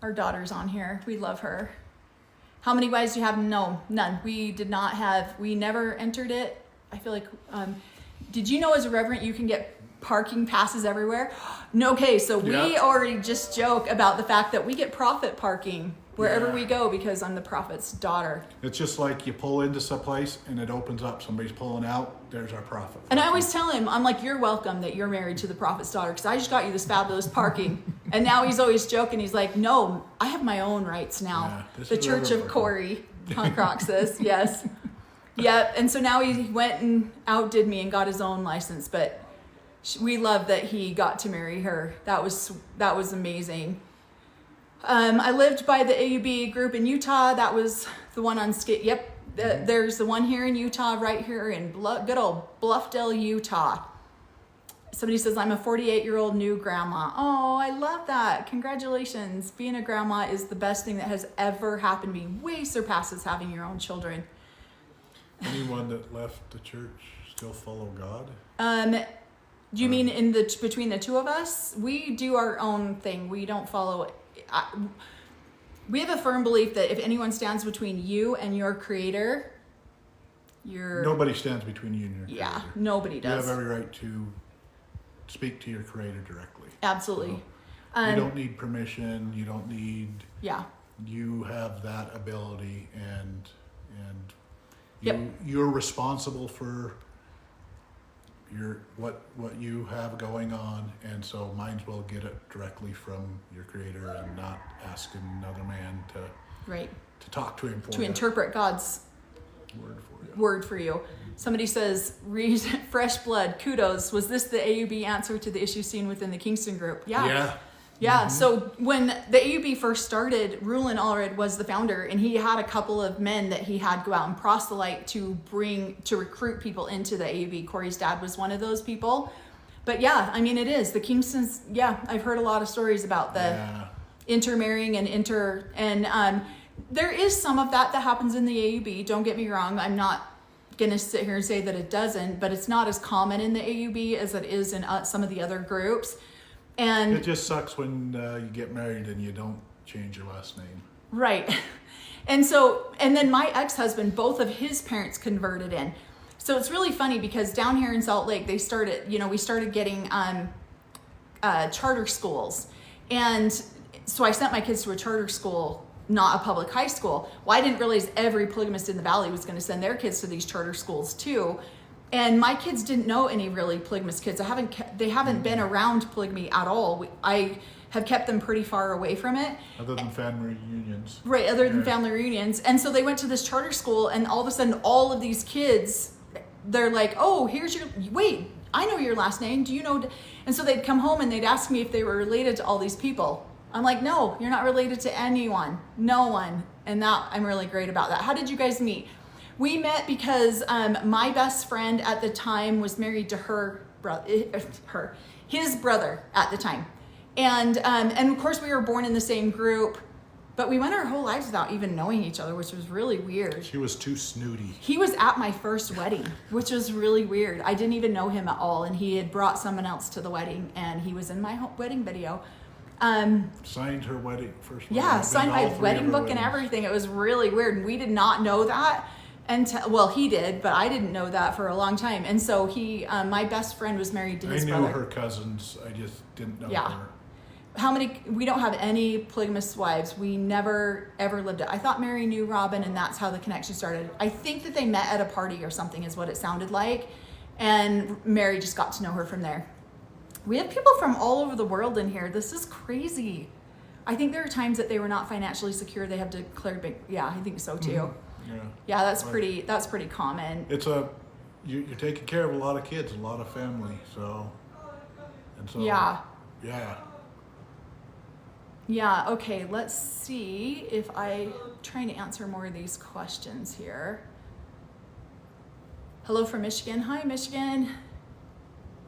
Our daughter's on here. We love her. How many wives do you have? No, none. We never entered it. I feel like, did you know as a reverend you can get parking passes everywhere? No, okay, so we already just joke about the fact that we get prophet parking wherever we go because I'm the prophet's daughter. It's just like you pull into some place and it opens up, somebody's pulling out, there's our prophet. And I always tell him, I'm like, you're welcome that you're married to the prophet's daughter because I just got you this fabulous parking. And now he's always joking. He's like, no, I have my own rights now. Yeah, the Church of Cory, Roxas, yes. Yep, and so now he went and outdid me and got his own license, but we love that he got to marry her. That was amazing. I lived by the AUB group in Utah. That was the one on skate. Yep, there's the one here in Utah, right here in good old Bluffdale, Utah. Somebody says, I'm a 48-year-old new grandma. Oh, I love that. Congratulations. Being a grandma is the best thing that has ever happened to me. Way surpasses having your own children. Anyone that left the church still follow God? Do you mean between the two of us? We do our own thing. We don't follow. We have a firm belief that if anyone stands between you and your creator, nobody stands between you and your creator. Yeah, nobody does. You have every right to speak to your creator directly. Absolutely. So you don't need permission. You don't need. Yeah. You have that ability, and Yep. you're responsible for what you have going on, and so might as well get it directly from your creator and not ask another man to talk to him for interpret God's word for you. Somebody says, read Fresh Blood, kudos. Was this the AUB answer to the issue seen within the Kingston group? Yeah. Mm-hmm. So when the AUB first started, Rulin Allred was the founder, and he had a couple of men that he had go out and proselyte to recruit people into the AUB. Cory's dad was one of those people. But yeah, I mean, it is. The Kingstons, I've heard a lot of stories about the intermarrying and there is some of that happens in the AUB. Don't get me wrong. I'm not going to sit here and say that it doesn't, but it's not as common in the AUB as it is in some of the other groups. And it just sucks when you get married and you don't change your last name. Right. And then my ex-husband, both of his parents converted in. So it's really funny because down here in Salt Lake, we started getting charter schools. And so I sent my kids to a charter school, not a public high school. Well, I didn't realize every polygamist in the valley was going to send their kids to these charter schools too. And my kids didn't know any really polygamous kids. They haven't been around polygamy at all. I have kept them pretty far away from it. Other than family reunions. Right, other than family reunions. And so they went to this charter school, and all of a sudden, all of these kids, they're like, oh, wait, I know your last name. Do you know? And so they'd come home and they'd ask me if they were related to all these people. I'm like, no, you're not related to anyone. No one. And I'm really great about that. How did you guys meet? We met because my best friend at the time was married to his brother at the time. And of course we were born in the same group, but we went our whole lives without even knowing each other, which was really weird. She was too snooty. He was at my first wedding, which was really weird. I didn't even know him at all, and he had brought someone else to the wedding, and he was in my wedding video. Signed her wedding first. Yeah, signed my wedding book and everything. It was really weird, and we did not know that. Well, he did, but I didn't know that for a long time. And so my best friend was married to his brother. I knew her cousins. I just didn't know her. We don't have any polygamous wives. We never, ever lived it. I thought Mary knew Robin, and that's how the connection started. I think that they met at a party or something is what it sounded like. And Mary just got to know her from there. We have people from all over the world in here. This is crazy. I think there are times that they were not financially secure. They have declared bank. Yeah, I think so too. Mm-hmm. Yeah, that's pretty common. You're taking care of a lot of kids, a lot of family, so. Yeah. Yeah. Yeah, okay, let's see if trying to answer more of these questions here. Hello from Michigan. Hi, Michigan.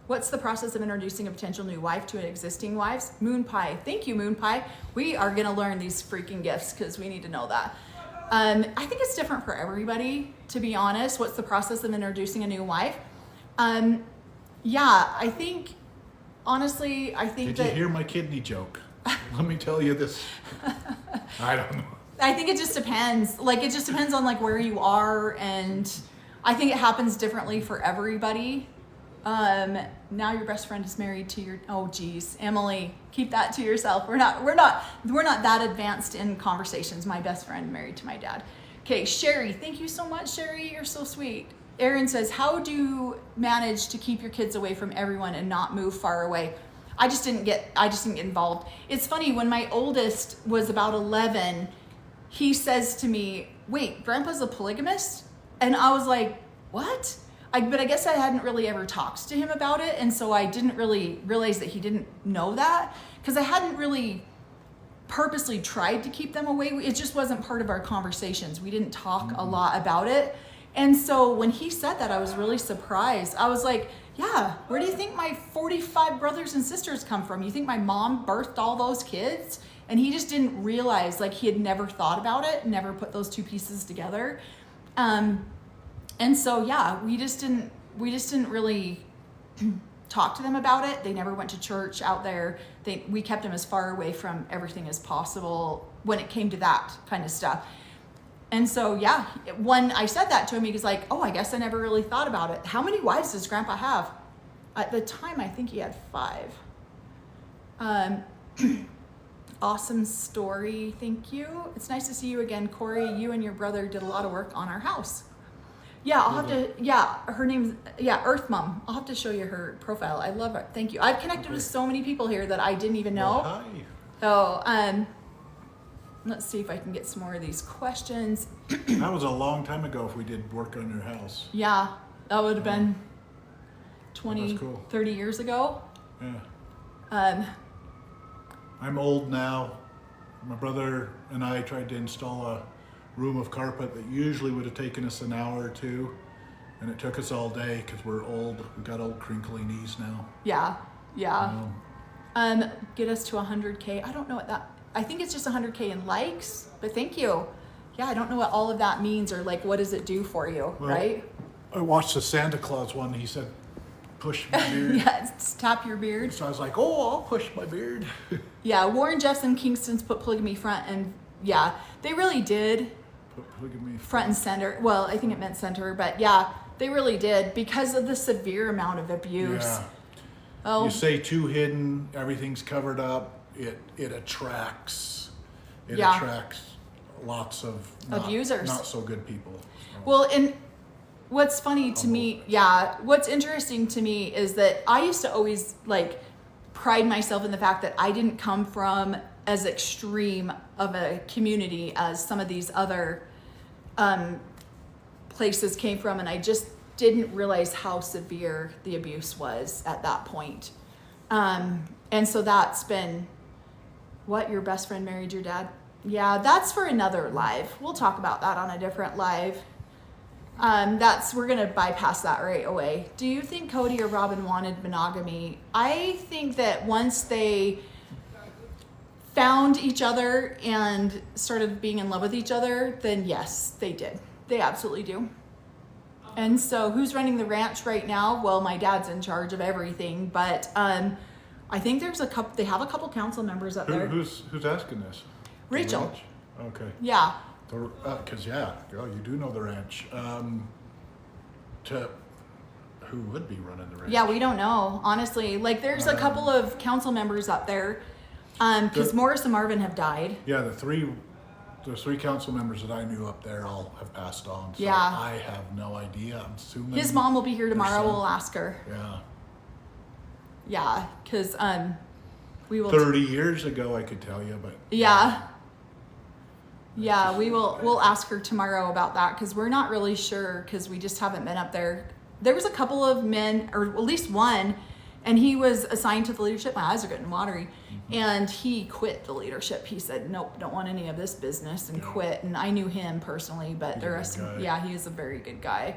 What's the process of introducing a potential new wife to an existing wife? Moon Pie. Thank you, Moon Pie. We are going to learn these freaking gifts because we need to know that. I think it's different for everybody, to be honest. What's the process of introducing a new wife? Yeah, I think, honestly, Did you hear my kidney joke? Let me tell you this. I don't know. I think it just depends. Like, it just depends on like where you are, and I think it happens differently for everybody. Now your best friend is married to your, oh geez, Emily, keep that to yourself. We're not that advanced in conversations. My best friend married to my dad. Okay, Sherry, thank you so much, Sherry. You're so sweet. Erin says, how do you manage to keep your kids away from everyone and not move far away? I just didn't get involved. It's funny, when my oldest was about 11, he says to me, wait, Grandpa's a polygamist? And I was like, what? But I guess I hadn't really ever talked to him about it, and so I didn't really realize that he didn't know that, because I hadn't really purposely tried to keep them away. It just wasn't part of our conversations. We didn't talk a lot about it. And so when he said that, I was really surprised. I was like, yeah, where do you think my 45 brothers and sisters come from? You think my mom birthed all those kids? And he just didn't realize, like, he had never thought about it, never put those two pieces together. And so, yeah, we just didn't really talk to them about it. They never went to church out there. We kept them as far away from everything as possible when it came to that kind of stuff. And so, yeah, when I said that to him, he was like, oh, I guess I never really thought about it. How many wives does Grandpa have? At the time, I think he had 5. Awesome story. Thank you. It's nice to see you again, Cory. You and your brother did a lot of work on our house. Yeah, I'll have to, her name's, Earth Mom. I'll have to show you her profile. I love it. Thank you. I've connected with so many people here that I didn't even know. Well, hi. So, let's see if I can get some more of these questions. That was a long time ago if we did work on your house. Yeah, that would have been 20, cool. 30 years ago. Yeah. I'm old now. My brother and I tried to install a room of carpet that usually would have taken us an hour or two, and it took us all day because we're old. We've got old crinkly knees now. Yeah. Get us to 100K. I don't know what that, I think it's just 100K in likes, but thank you. Yeah, I don't know what all of that means, or like, what does it do for you, right? I watched the Santa Claus one. He said, push my beard. Yeah, it's tap your beard. So I was like, oh, I'll push my beard. Yeah, Warren Jeffs and Kingston's put polygamy front, and yeah, they really did. Polygamy Front and center. Well, I think it meant center, but yeah, they really did, because of the severe amount of abuse. Yeah. Oh, You say too hidden, everything's covered up. It attracts. It Yeah. attracts lots of Abusers. not so good people. So, well, and what's funny to me, what's interesting to me is that I used to always like pride myself in the fact that I didn't come from as extreme of a community as some of these other places came from, and I just didn't realize how severe the abuse was at that point. And so that's been, what, your best friend married your dad? Yeah, that's for another live. We'll talk about that on a different live. We're gonna bypass that right away. Do you think Cody or Robin wanted monogamy? I think that once they found each other and started being in love with each other, then yes, they did. They absolutely do. And so who's running the ranch right now? Well, my dad's in charge of everything, but I think there's they have a couple council members up there. Who's asking this? Rachel. The ranch? Okay. Yeah. Because girl, you do know the ranch. Who would be running the ranch? Yeah, we don't know, honestly. Like, there's a couple of council members up there, because Morris and Marvin have died. Yeah, the three council members that I knew up there all have passed on. So Yeah. I have no idea. I'm assuming His mom will be here tomorrow. We'll ask her. Yeah. Yeah, because we will 30 years ago, I could tell you, but yeah. Yeah, we'll ask her tomorrow about that because we're not really sure because we just haven't been up there. There was a couple of men, or at least one, and he was assigned to the leadership. My eyes are getting watery. And he quit the leadership. He said, nope, don't want any of this business, and quit. And I knew him personally, but the rest, yeah, he is a very good guy.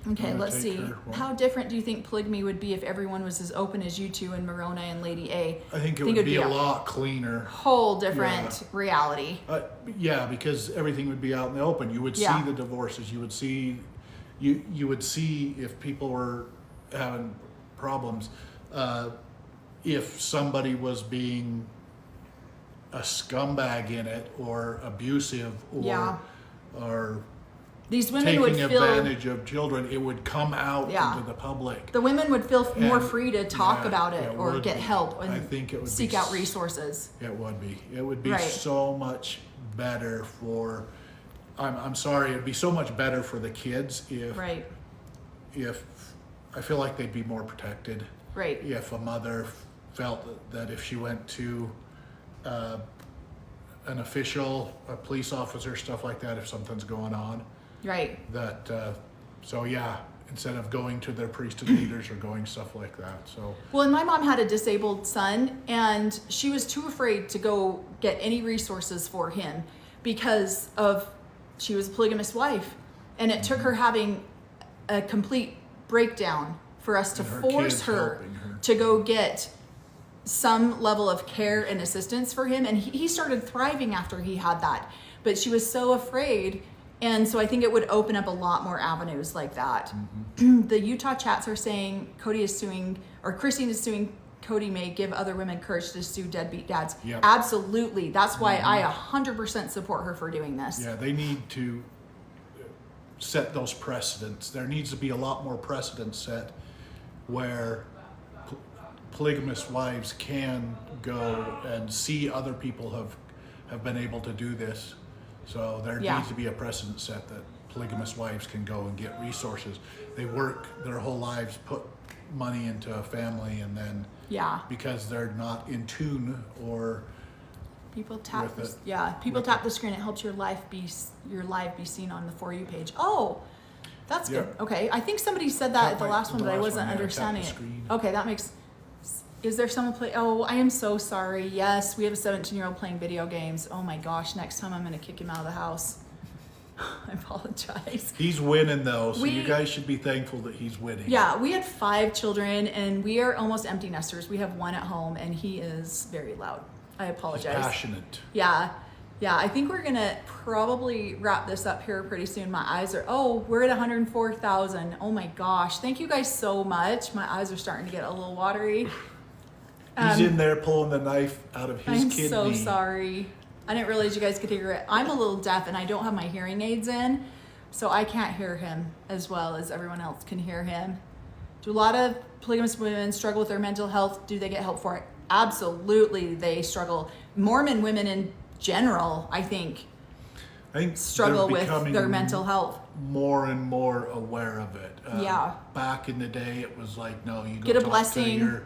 Okay, let's see. How different do you think polygamy would be if everyone was as open as you two and Moroni and Lady A? I think it would be a lot cleaner. Whole different reality. Yeah, because everything would be out in the open. You would see the divorces. You would see, you would see if people were having problems. If somebody was being a scumbag in it, or abusive, or these women taking would feel advantage of children, it would come out into the public. The women would feel more free to talk about it or get help and I think it would seek out resources. It would be. It would be so much better for. I'm sorry. It'd be so much better for the kids if I feel like they'd be more protected. Right. If a mother felt that if she went to an official, a police officer, stuff like that, if something's going on. Right. That, so yeah, instead of going to their priesthood leaders or going stuff like that. So. Well, and my mom had a disabled son, and she was too afraid to go get any resources for him because she was a polygamous wife, and it took her having a complete breakdown for us to force her to go get some level of care and assistance for him. And he started thriving after he had that, but she was so afraid. And so I think it would open up a lot more avenues like that. The Utah chats are saying Cody is suing, or Christine is suing Cody may give other women courage to sue deadbeat dads. Yep. Absolutely. That's why I 100% support her for doing this. Yeah, they need to set those precedents. There needs to be a lot more precedents set where polygamous wives can go and see other people have been able to do this. So there needs to be a precedent set that polygamous wives can go and get resources. They work their whole lives, put money into a family, and then because they're not in tune or people tap tap the screen. It helps your live be seen on the For You page. Oh, that's good. Okay, I think somebody said that at the last one, but I wasn't understanding it. Okay, that makes. Is there someone play? Oh, I am so sorry. Yes, we have a 17-year-old playing video games. Oh my gosh, next time I'm going to kick him out of the house. I apologize. He's winning though, so you guys should be thankful that he's winning. Yeah, we had 5 children, and we are almost empty nesters. We have one at home, and he is very loud. I apologize. He's passionate. Yeah, I think we're going to probably wrap this up here pretty soon. My eyes are, we're at 104,000. Oh my gosh, thank you guys so much. My eyes are starting to get a little watery. He's in there pulling the knife out of his kidney. I'm so sorry. I didn't realize you guys could hear it. I'm a little deaf, and I don't have my hearing aids in, so I can't hear him as well as everyone else can hear him. Do a lot of polygamous women struggle with their mental health? Do they get help for it? Absolutely, they struggle. Mormon women in general, I think struggle with their mental health. More and more aware of it. Back in the day, it was like, no, you go get a blessing.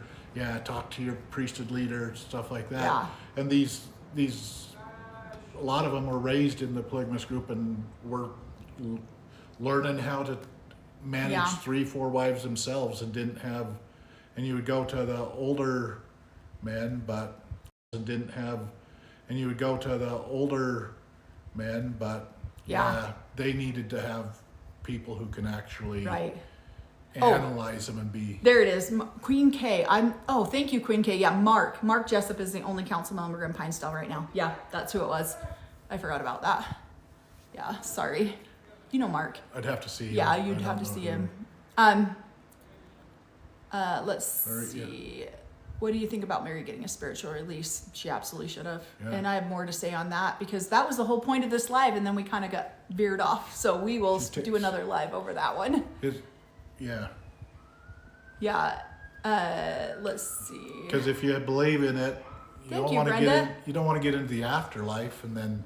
Talk to your priesthood leader, stuff like that. Yeah. And these, a lot of them were raised in the polygamous group and were learning how to manage 3-4 wives themselves, and didn't have. And you would go to the older men, but didn't have. And you would go to the older men, but they needed to have people who can actually analyze them and be. There it is, Queen K. Thank you, Queen K. Yeah, Mark Jessup is the only council member in Pinestyle right now. Yeah, that's who it was. I forgot about that. Yeah, sorry. You know Mark. I'd have to see him. Yeah, you'd have to see him. Let's see. Yeah. What do you think about Mary getting a spiritual release? She absolutely should have. Yeah. And I have more to say on that, because that was the whole point of this live, and then we kind of got veered off. So we will do another live over that one. Let's see. Because if you believe in it, you don't want to get into the afterlife, and then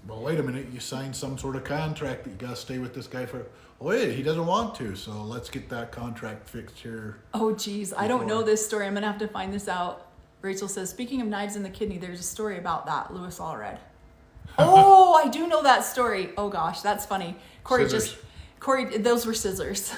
well, wait a minute, you signed some sort of contract that you gotta stay with this guy for, wait, he doesn't want to, so let's get that contract fixed here. Oh, geez. I don't know this story. I'm going to have to find this out. Rachel says, speaking of knives in the kidney, there's a story about that. Lewis Allred. Oh, I do know that story. Oh, gosh. That's funny. Corey, those were scissors.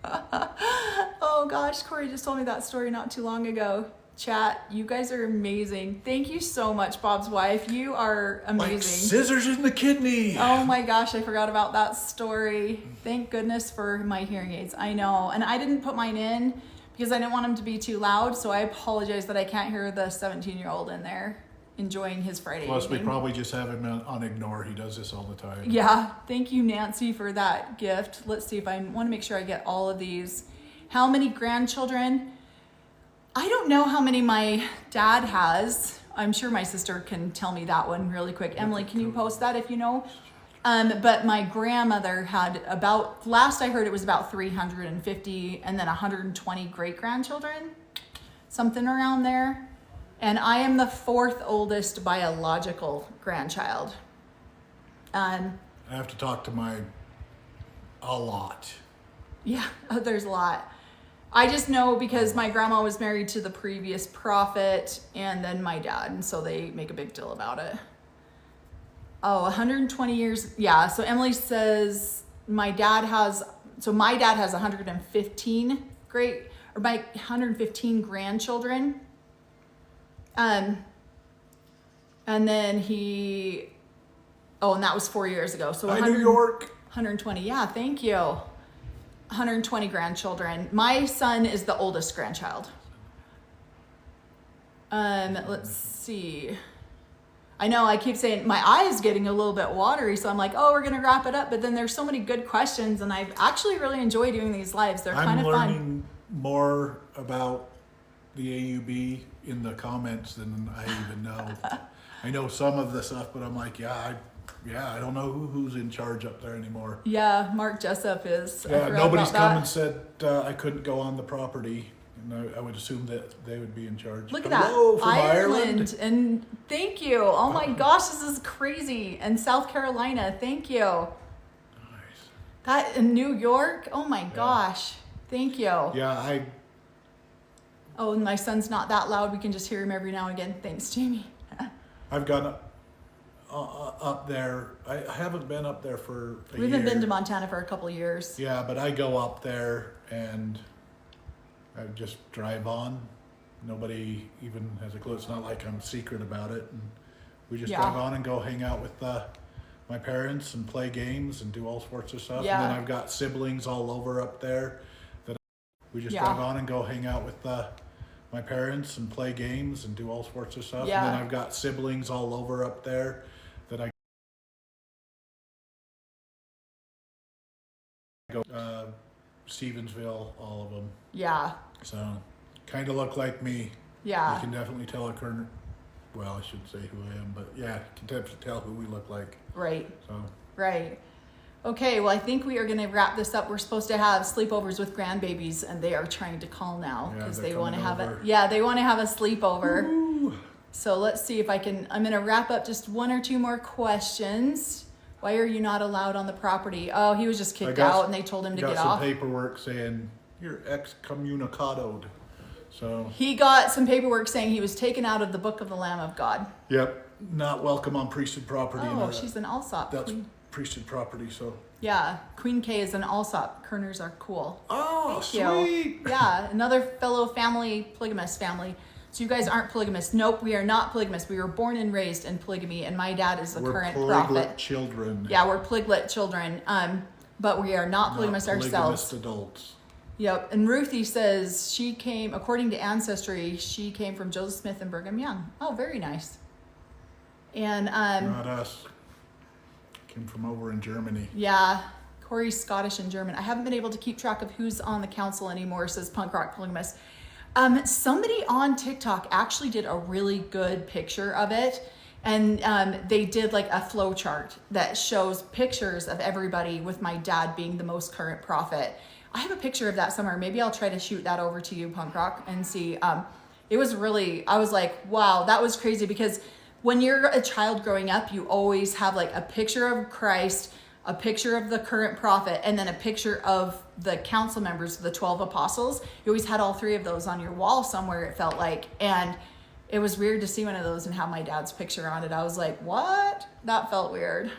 Oh, gosh. Corey just told me that story not too long ago. Chat, you guys are amazing. Thank you so much, Bob's wife. You are amazing. Like scissors in the kidney. Oh my gosh, I forgot about that story. Thank goodness for my hearing aids. I know. And I didn't put mine in because I didn't want them to be too loud. So I apologize that I can't hear the 17-year-old in there enjoying his Friday Plus, evening. we probably just have him on ignore. He does this all the time. Yeah. Thank you, Nancy, for that gift. Let's see if I want to make sure I get all of these. How many grandchildren? I don't know how many my dad has. I'm sure my sister can tell me that one really quick. Emily, can you post that if you know? But my grandmother had about, last I heard it was about 350 and then 120 great-grandchildren, something around there. And I am the fourth oldest biological grandchild. I have to talk to a lot. Yeah, there's a lot. I just know because my grandma was married to the previous prophet and then my dad, and so they make a big deal about it. Oh, 120 years. Yeah, so Emily says my dad has 115 115 grandchildren. And then and that was 4 years ago. So New York. 120. Yeah, thank you. 120 grandchildren. My son is the oldest grandchild. Let's see. I know I keep saying my eye is getting a little bit watery, so I'm like, oh, we're gonna wrap it up. But then there's so many good questions, and I actually really enjoy doing these lives. They're kind of fun. I'm learning more about the AUB in the comments than I even know. I know some of the stuff, but I'm like, I don't know who's in charge up there anymore. Yeah, Mark Jessup is. Yeah, nobody's come and said I couldn't go on the property. And I would assume that they would be in charge. Look at that. From Ireland. And thank you. Oh my gosh, this is crazy. And South Carolina, thank you. Nice. That in New York, oh my gosh. Thank you. Yeah, Oh, and my son's not that loud. We can just hear him every now and again. Thanks, Jamie. I've gone up there. I haven't been up there for a We year. haven't been to Montana for a couple of years. Yeah, but I go up there and I just drive on. Nobody even has a clue. It's not like I'm secret about it. And we just drive on and go hang out with my parents and play games and do all sorts of stuff. Yeah. And then I've got siblings all over up there that we just drive on and go hang out with my parents and play games and do all sorts of stuff. Yeah. And then I've got siblings all over up there that I go Stevensville, all of them. Yeah. So kind of look like me. Yeah. You can definitely tell well, I shouldn't say who I am, but yeah, you can definitely tell who we look like. Right. So. Right. Okay, well, I think we are going to wrap this up. We're supposed to have sleepovers with grandbabies, and they are trying to call now because they want to have it. Yeah, they want to have a sleepover. Woo. So let's see if I'm going to wrap up just one or two more questions. Why are you not allowed on the property? Oh, he was just kicked out, and they told him to get off. Got some paperwork saying you're excommunicadoed. So he got some paperwork saying he was taken out of the Book of the Lamb of God. Yep, not welcome on priesthood property. Oh, she's an Alsop. That's priesthood property, so. Yeah, Queen K is an Alsop. Kerners are cool. Oh, Thank sweet. you. Yeah, another fellow family, polygamous family. So you guys aren't polygamists. Nope, we are not polygamists. We were born and raised in polygamy, and my dad is the current prophet. We're polyglet children. Yeah, we're polyglet children, but we are not polygamous ourselves. Polygamist adults. Yep, and Ruthie says she came, according to Ancestry, she came from Joseph Smith and Brigham Young. Oh, very nice. And not us. Came from over in Germany. Yeah, Corey's Scottish and German. I haven't been able to keep track of who's on the council anymore, says Punk Rock Polygamist. Somebody on TikTok actually did a really good picture of it, and they did like a flow chart that shows pictures of everybody with my dad being the most current prophet. I have a picture of that somewhere. Maybe I'll try to shoot that over to you, Punk Rock, and see. It was really, I was like, wow, that was crazy, because when you're a child growing up, you always have like a picture of Christ, a picture of the current prophet, and then a picture of the council members, the 12 apostles. You always had all three of those on your wall somewhere, it felt like. And it was weird to see one of those and have my dad's picture on it. I was like, what? That felt weird.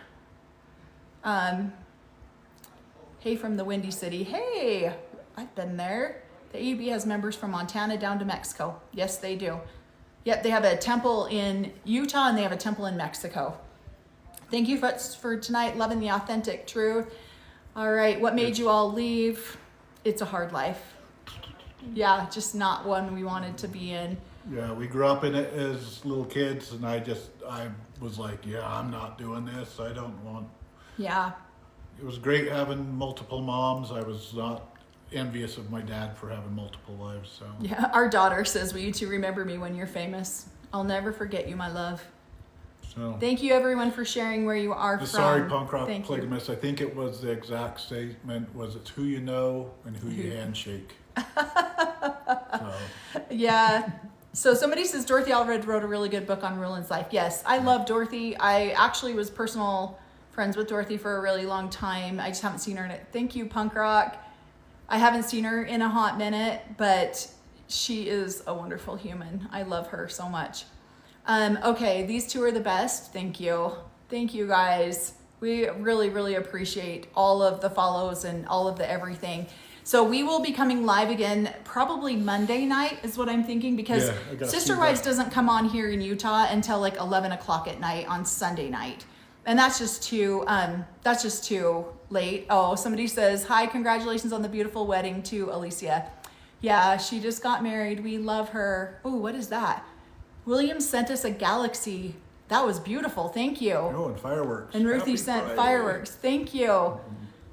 Hey from the Windy City. Hey, I've been there. The AUB has members from Montana down to Mexico. Yes, they do. Yep, they have a temple in Utah and they have a temple in Mexico. Thank you for tonight, loving the authentic truth. All right, what made you all leave? It's a hard life. Yeah, just not one we wanted to be in. Yeah, we grew up in it as little kids, and I was like, yeah, I'm not doing this. I don't want. Yeah. It was great having multiple moms. I was not envious of my dad for having multiple wives. So. Yeah, our daughter says, will you two remember me when you're famous? I'll never forget you, my love. So. Thank you, everyone, for sharing where you are from. Sorry, punk rock polygamist. I think it was the exact statement. Was it's who you know and who you handshake. So. Yeah. So somebody says Dorothy Allred wrote a really good book on Rulin's life. Yes, I love Dorothy. I actually was personal friends with Dorothy for a really long time. I just haven't seen her in it. Thank you, punk rock. I haven't seen her in a hot minute, but she is a wonderful human. I love her so much. Okay, these two are the best. Thank you. Thank you, guys. We really, really appreciate all of the follows and all of the everything. So we will be coming live again probably Monday night is what I'm thinking, because Sister Wives doesn't come on here in Utah until like 11 o'clock at night on Sunday night. And that's just too late. Oh, somebody says, hi, congratulations on the beautiful wedding to Alicia. Yeah, she just got married. We love her. Oh, what is that? William sent us a galaxy. That was beautiful. Thank you. Oh, and fireworks. And Ruthie sent fireworks. Thank you.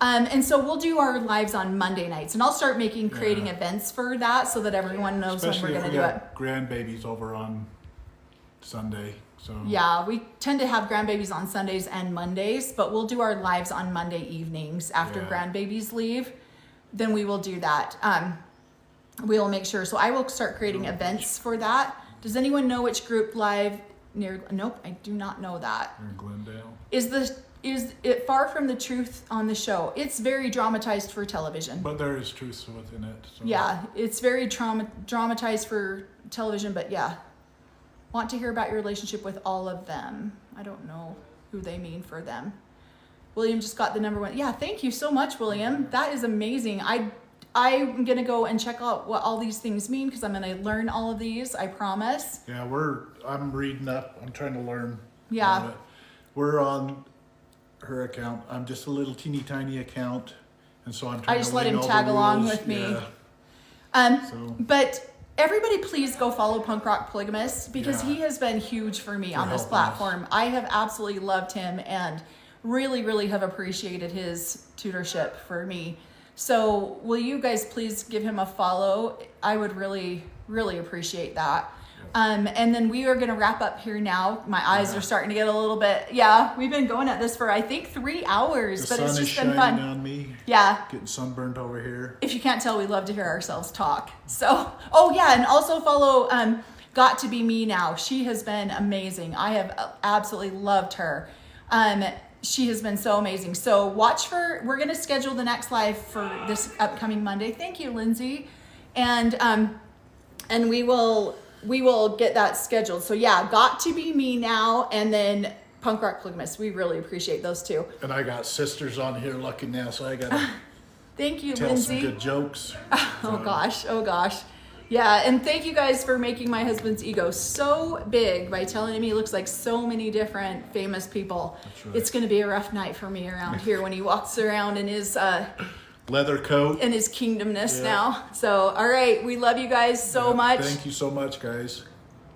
And so we'll do our lives on Monday nights, and I'll start creating events for that so that everyone knows when we're going to do it. Grandbabies over on Sunday. So yeah, we tend to have grandbabies on Sundays and Mondays, but we'll do our lives on Monday evenings after grandbabies leave. Then we will do that. We will make sure. So I will start creating events for that. Does anyone know which group live near? Nope, I do not know that. In Glendale. Is it far from the truth on the show? It's very dramatized for television. But there is truth within it. So. Yeah, it's very dramatized for television, but yeah. Want to hear about your relationship with all of them. I don't know who they mean for them. William just got the #1. Yeah, thank you so much, William. That is amazing. I'm going to go and check out what all these things mean, because I'm going to learn all of these, I promise. Yeah, I'm reading up. I'm trying to learn. Yeah. We're on her account. I'm just a little teeny tiny account, and so I'm trying I just let him tag along with me. Yeah. But everybody please go follow Punk Rock Polygamist, because he has been huge for me on this platform. I have absolutely loved him and really, really have appreciated his tutorship for me. So will you guys please give him a follow? I would really, really appreciate that. And then we are going to wrap up here now. My eyes are starting to get a little bit, we've been going at this for, I think, 3 hours, but it's just been fun. The sun is shining on me. Yeah. Getting sunburned over here. If you can't tell, we love to hear ourselves talk. So, and also follow Got to Be Me Now. She has been amazing. I have absolutely loved her. She has been so amazing. So we're going to schedule the next live for this upcoming Monday. Thank you, Lindsay. And we will get that scheduled. So Got to Be Me Now, and then Punk Rock Polygamist. We really appreciate those two. And I got sisters on here looking now, so I got to thank you, tell Lindsay. some good jokes. Oh gosh. Yeah, and thank you guys for making my husband's ego so big by telling him he looks like so many different famous people. That's right. It's going to be a rough night for me around here when he walks around in his leather coat and his kingdomness now. So, all right, we love you guys so much. Thank you so much, guys.